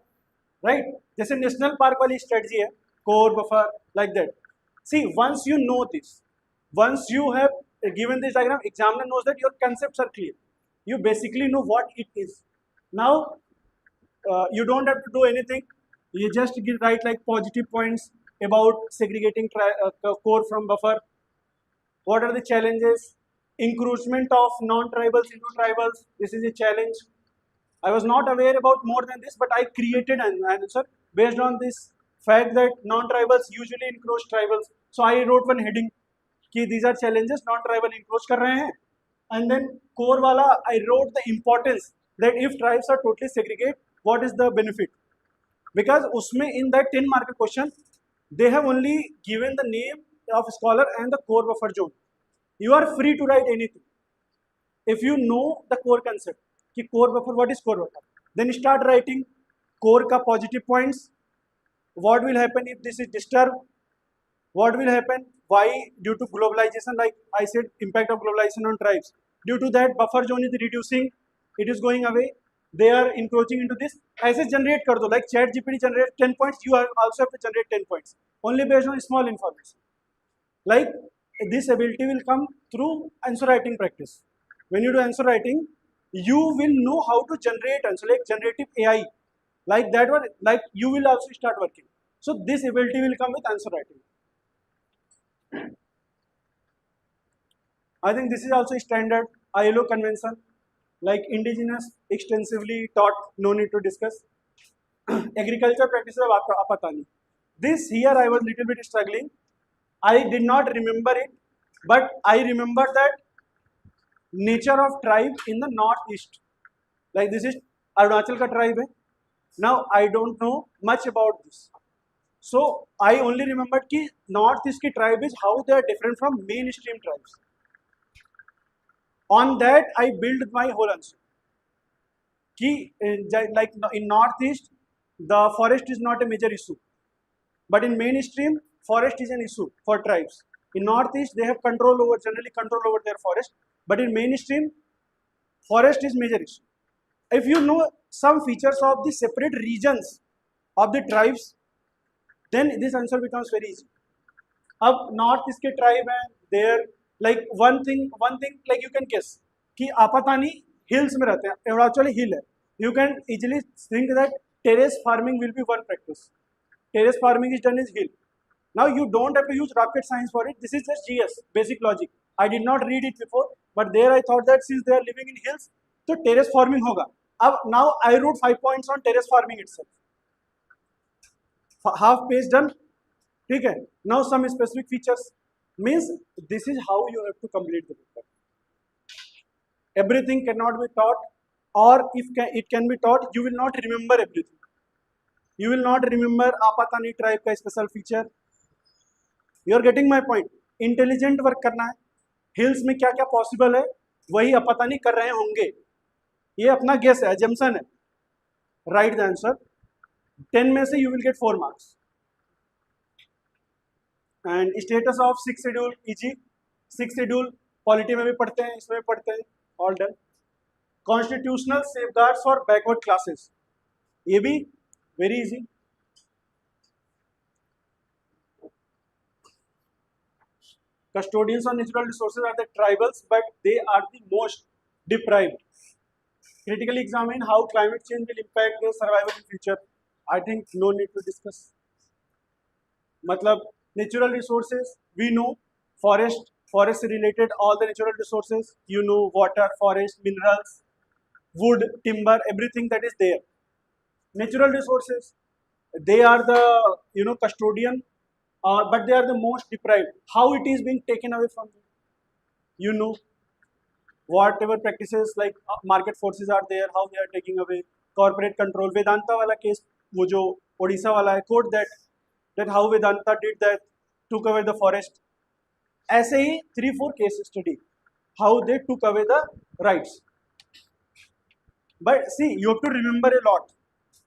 right? जैसे national park वाली strategy है, core, buffer, like that. See, once you know this, once you have given this diagram, examiner knows that your concepts are clear. You basically know what it is. Now, you don't have to do anything. You just write like positive points about segregating core from buffer. What are the challenges? Encroachment of non-tribals into tribals. This is a challenge. I was not aware about more than this, but I created an answer based on this fact that non-tribals usually encroach tribals. So I wrote one heading कि these are challenges, non-tribal encroach कर रहे हैं. And then core वाला I wrote the importance that if tribes are totally segregate, what is the benefit? Because उसमें in that 10 mark question, they have only given the name of scholar and the core buffer zone. You are free to write anything. If you know the core concept, कि core buffer, what is core buffer? Then start writing core का positive points. What will happen if this is disturbed? What will happen? Why? Due to globalization, like I said, impact of globalization on tribes. Due to that, buffer zone is reducing. It is going away. they are encroaching into this. ऐसे generate कर दो, like chat GPT generate 10 points, you also have to generate 10 points only based on small information. Like this ability will come through answer writing practice. When you do answer writing, you will know how to generate answer, like generative AI, like that one, like you will also start working. So this ability will come with answer writing. I think this is also standard ILO convention, like indigenous extensively taught, no need to discuss. Agriculture practices of Apatani. This here I was little bit struggling. I did not remember it, but I remember that nature of tribe in the northeast. Like this is Arunachal ka tribe hai. Now I don't know much about this. So I only remembered कि northeast की tribe is how they are different from mainstream tribes. On that I built my whole answer. Like in northeast, the forest is not a major issue, but in mainstream, forest is an issue for tribes. In northeast, they have generally control over their forest, but in mainstream, forest is major issue. If you know some features of the separate regions of the tribes, then this answer becomes very easy. अब north east के tribe हैं, there like one thing like you can guess कि Apatani hills में रहते हैं, एवड़ाचल hill है. You can easily think that terrace farming will be one practice. Terrace farming is done is hill. Now you don't have to use rocket science for it. This is just GS, basic logic. I did not read it before, but there I thought that since they are living in hills, तो terrace farming होगा. अब now I wrote 5 points on terrace farming itself. Half page done. ठीक है. Now some specific features means this is how you have to complete the paper. Everything cannot be taught, or if it can be taught, you will not remember everything. You will not remember Apatani tribe का special feature. You are getting my point. Intelligent work करना है. Hills में क्या क्या possible है वही अपतानी कर रहे होंगे. ये अपना गेस है, एजम्पशन है. Right the answer. 10 में से you will get 4 marks. And status of 6 schedule easy. 6 schedule polity में भी पढ़ते हैं, इसमें भी पढ़ते हैं. All done. Constitutional safeguards for backward classes, ये भी very easy. Custodians of natural resources are the tribals, but they are the most deprived. Critically examine how climate change will impact their survival in future. I think no need to discuss. मतलब natural resources, we know forest related all the natural resources. You know water, forest, minerals, wood, timber, everything that is there. Natural resources, they are the custodian. But they are the most deprived. How it is being taken away from them? You know, whatever practices like market forces are there, how they are taking away. Corporate control. Vedanta वाला case, वो जो ओडिशा वाला है, quote that how Vedanta did that, took away the forest. ऐसे ही 3-4 case study, how they took away the rights. But see, you have to remember a lot.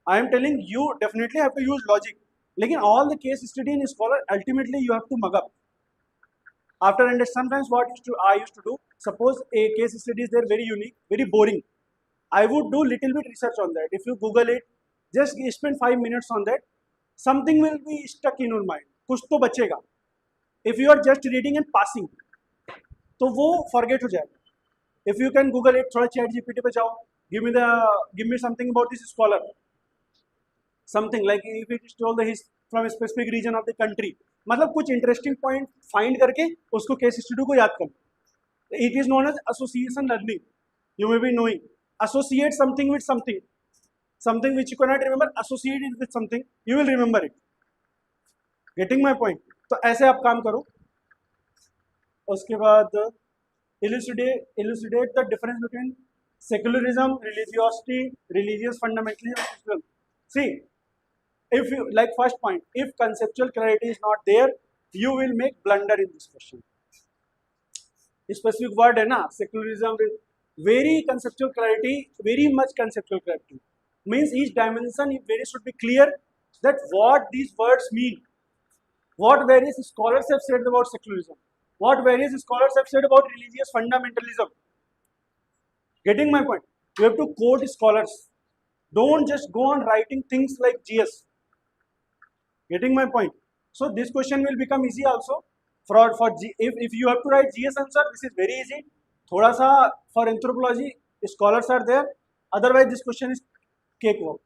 I am telling you, definitely have to use logic. लेकिन all the case study in scholar, ultimately you have to mug up. After and sometimes what I used to do, suppose a case study is there very unique, very boring. I would do little bit research on that. If you Google it, just spend 5 minutes on that. Something will be stuck in your mind. कुछ तो बचेगा. If you are just reading and passing, तो वो forget हो जाएगा. If you can Google it, थोड़ा chat GPT पे जाओ. Give me something about this scholar. Something like if it is told that he's from a specific region of the country, मतलब कुछ interesting point find करके उसको case study को याद करना. It is known as association learning. You may be knowing. Associate something with something. Something which you cannot remember, associate it with something, you will remember it. Getting my point? तो ऐसे आप काम करो. उसके बाद elucidate the difference between secularism, religiosity, religious fundamentalism. See, if you like first point, if conceptual clarity is not there, you will make blunder in this question. Specific word है ना, secularism, very conceptual clarity, very much conceptual clarity. Means each dimension should be clear that what these words mean. What various scholars have said about secularism. What various scholars have said about religious fundamentalism. Getting my point? You have to quote scholars. Don't just go on writing things like GS. Getting my point? So this question will become easy also. If you have to write GS answer, this is very easy. Thoda sa for anthropology, scholars are there. Otherwise, this question is cakewalk.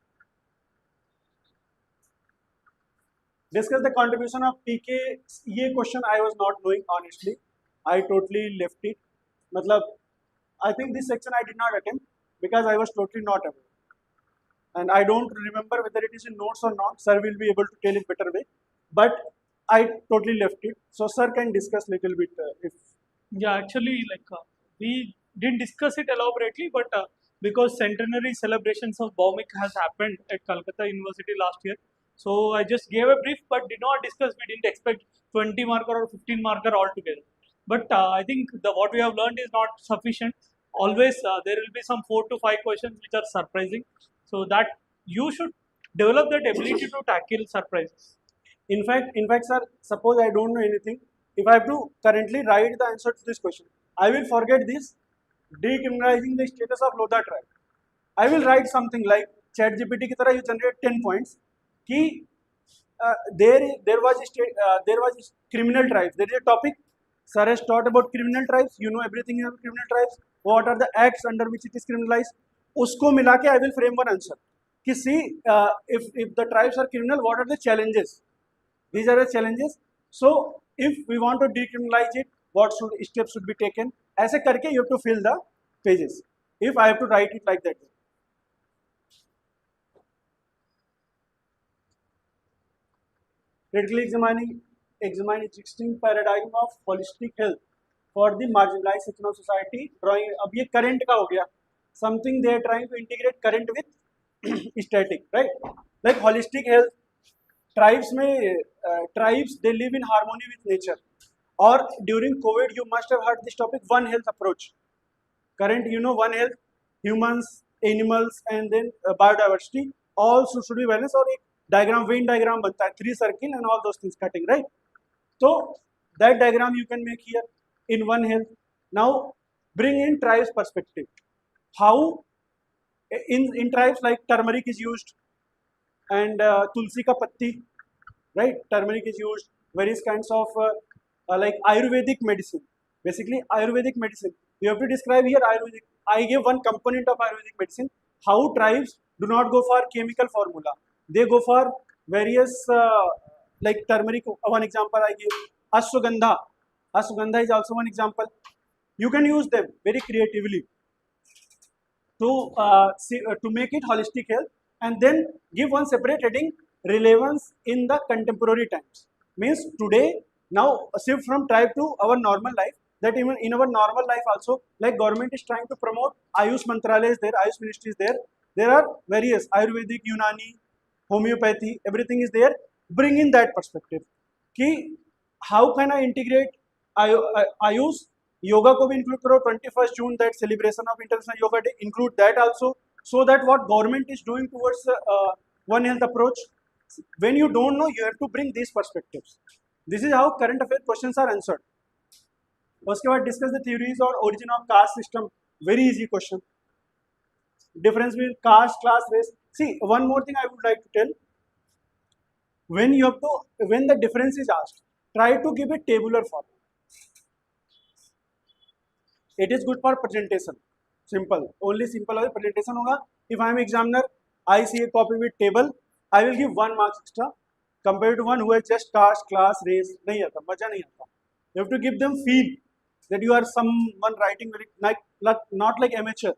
Discuss the contribution of PK. ये question I was not knowing honestly. I totally left it. मतलब, I think this section I did not attempt because I was totally not aware. And I don't remember whether it is in notes or not. Sir will be able to tell it better way. But I totally left it. So sir can discuss little bit if.
Yeah, actually, we didn't discuss it elaborately, but because centenary celebrations of Bhowmic has happened at Calcutta University last year, so I just gave a brief, but did not discuss. We didn't expect 20 marker or 15 marker altogether. But I think the what we have learned is not sufficient. Always there will be some 4 to 5 questions which are surprising, so that you should develop that ability to tackle surprises.
In fact, sir, suppose I don't know anything. If I have to currently write the answer to this question, I will forget this decriminalizing the status of Lodha tribe. I will write something like ChatGPT की तरह you generate 10 points कि there was criminal tribes. There is a topic. Sir has taught about criminal tribes. You know everything about criminal tribes. What are the acts under which it is criminalized? उसको मिला के I will frame one answer. कि see if the tribes are criminal, what are the challenges? These are the challenges. So if we want to decriminalize it, what steps should be taken? ऐसे करके you have to fill the pages. If I have to write it like that. Critically examine existing paradigm of holistic health for the marginalized section of society. Drawing अब ये current का हो गया. Something they are trying to integrate current with static, right? Like holistic health. Tribes they live in harmony with nature. Or during COVID, you must have heard this topic, One Health approach. Current, One Health, humans, animals, and then biodiversity, all should be balanced. और एक diagram, Venn diagram बनता है, 3 circle and all those things cutting, right? So that diagram you can make here in One Health. Now bring in tribes perspective. How in tribes like turmeric is used and tulsi ka patti, right? Turmeric is used. Various kinds of like Ayurvedic medicine. Basically, Ayurvedic medicine. You have to describe here Ayurvedic. I gave one component of Ayurvedic medicine. How tribes do not go for chemical formula. They go for various like turmeric. One example I gave. Ashwagandha. Ashwagandha is also one example. You can use them very creatively to make it holistic health, and then give one separate heading, relevance in the contemporary times. Means today, now shift from tribe to our normal life. That even in our normal life also, like government is trying to promote Ayush Mantralaya is there, Ayush Ministry is there. There are various Ayurvedic, Unani, homeopathy, everything is there. Bring in that perspective. कि how can I integrate Ayush? Yoga को भी include करो. 21st June, that celebration of International Yoga Day, include that also. So that what government is doing towards One Health approach. When you don't know, you have to bring these perspectives. This is how current affair questions are answered. उसके बाद discuss the theories or origin of caste system. Very easy question. Difference between caste, class, race. See, one more thing I would like to tell. When the difference is asked, try to give a tabular form. It is good for presentation. Simple. Only simple presentation होगा. If I am examiner, I see a copy with table, I will give 1 mark extra compared to one who has just caste, class, race. नहीं आता, मजा नहीं आता. You have to give them feel that you are someone writing very not like amateur.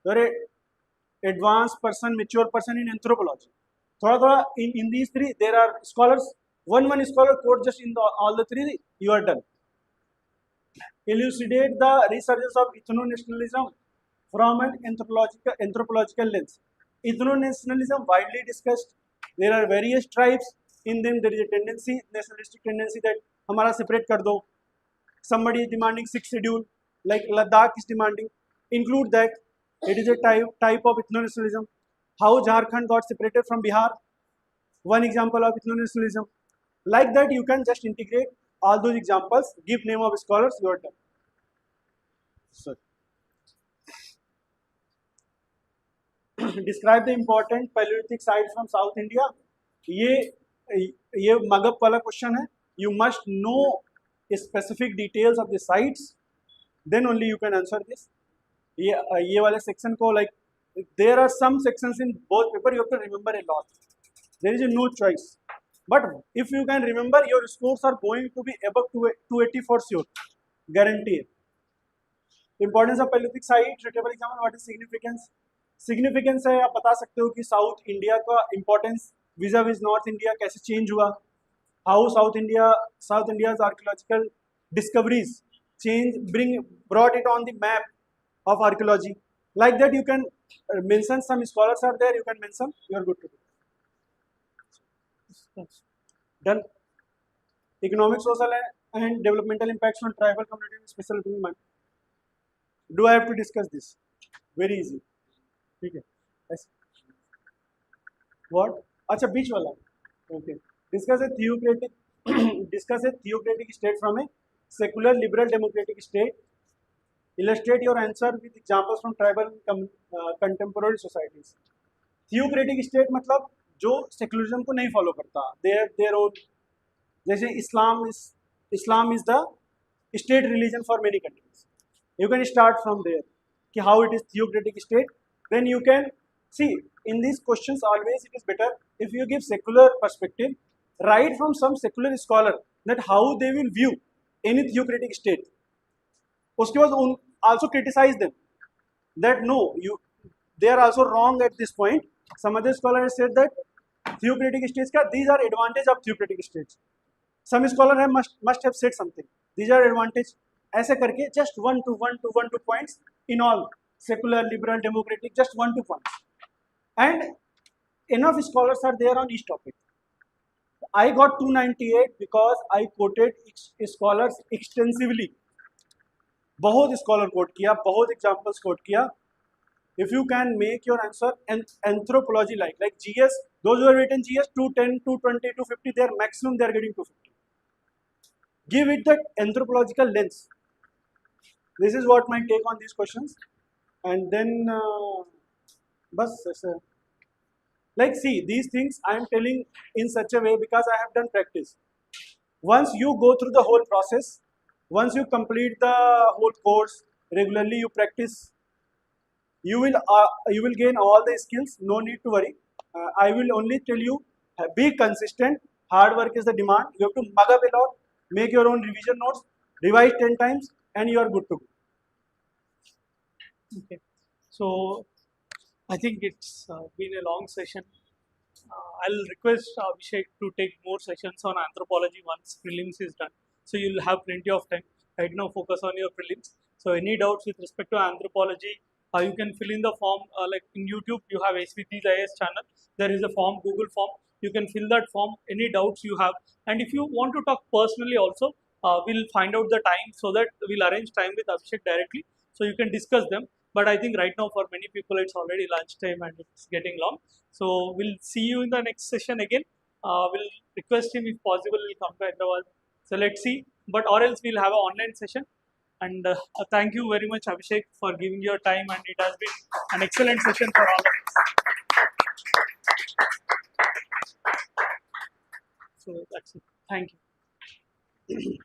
You are a advanced person, mature person in anthropology. थोड़ा in these 3 there are scholars. One scholar quote just in all the 3, you are done. Elucidate the resurgence of ethno-nationalism from an anthropological lens. Ethno-nationalism widely discussed. There are various tribes. In them there is a tendency, nationalistic tendency that हमारा separate कर दो. Somebody is demanding 6th schedule, like Ladakh is demanding. Include that. It is a type of ethno-nationalism. How Jharkhand got separated from Bihar. One example of ethno-nationalism. Like that, you can just integrate all those examples, give name of scholars, you are done. So, describe the important palaeolithic sites from South India. ये mug up वाला question है. You must know specific details of the sites, then only you can answer this. ये वाले section को like there are some sections in both paper, you have to remember a lot. There is no choice, but if you can remember, your scores are going to be above 280 for sure, guarantee. Importance of Paleolithic site, suitable example. What is significance? Significance है, आप बता सकते हो कि south India का importance विजा Vij north India कैसे change हुआ. How south India's archaeological discoveries change brought it on the map of archaeology. Like that you can mention, some scholars are there, you can mention, you are good to go. Done. Economic, social and developmental impacts on tribal community with special improvement. Do I have to discuss this? Very easy. ठीक है. What? अच्छा, बीच वाला. Okay. Discuss a theocratic state from a secular liberal democratic state. Illustrate your answer with examples from tribal contemporary societies. Theocratic state मतलब जो secularism को नहीं follow करता, their own. जैसे Islam is the state religion for many countries. You can start from there कि how it is theocratic state. Then you can see in this questions always it is better if you give secular perspective, right from some secular scholar that how they will view any theocratic state. उसके बाद also criticise them that no you they are also wrong at this point. Some other scholar has said that theocratic states ka these are advantage of theocratic states. Some scholar have must have said something. These are advantage. ऐसे करके just one to points in all secular, liberal, democratic, just 1-2 points. And enough scholars are there on each topic. I got 298 because I quoted scholars extensively. बहुत scholar quote किया, बहुत examples quote किया. If you can make your answer anthropology like GS, those who have written GS 210, 220, 250, they are maximum, they are getting 250. Give it that anthropological lens. This is what my take on these questions. And then bas like see, these things I am telling in such a way because I have done practice. Once you go through the whole process, once you complete the whole course regularly, you practice, you will gain all the skills. No need to worry. I will only tell you, be consistent. Hard work is the demand. You have to mug up a lot, make your own revision notes, revise 10 times, and you are good to go.
Okay. So I think it's been a long session. I'll request Abhishek to take more sessions on anthropology once prelims is done. So you'll have plenty of time. Right now, focus on your prelims. So any doubts with respect to anthropology, you can fill in the form. Like in YouTube, you have HVT's IS channel. There is a form, Google form. You can fill that form. Any doubts you have, and if you want to talk personally, also, we'll find out the time so that we'll arrange time with Abhishek directly, so you can discuss them. But I think right now for many people it's already lunchtime and it's getting long. So we'll see you in the next session again. We'll request him if possible, he'll come to Hyderabad. So let's see. But or else we'll have an online session. And thank you very much, Abhishek, for giving your time. And it has been an excellent session for all of us. So that's it. Thank you.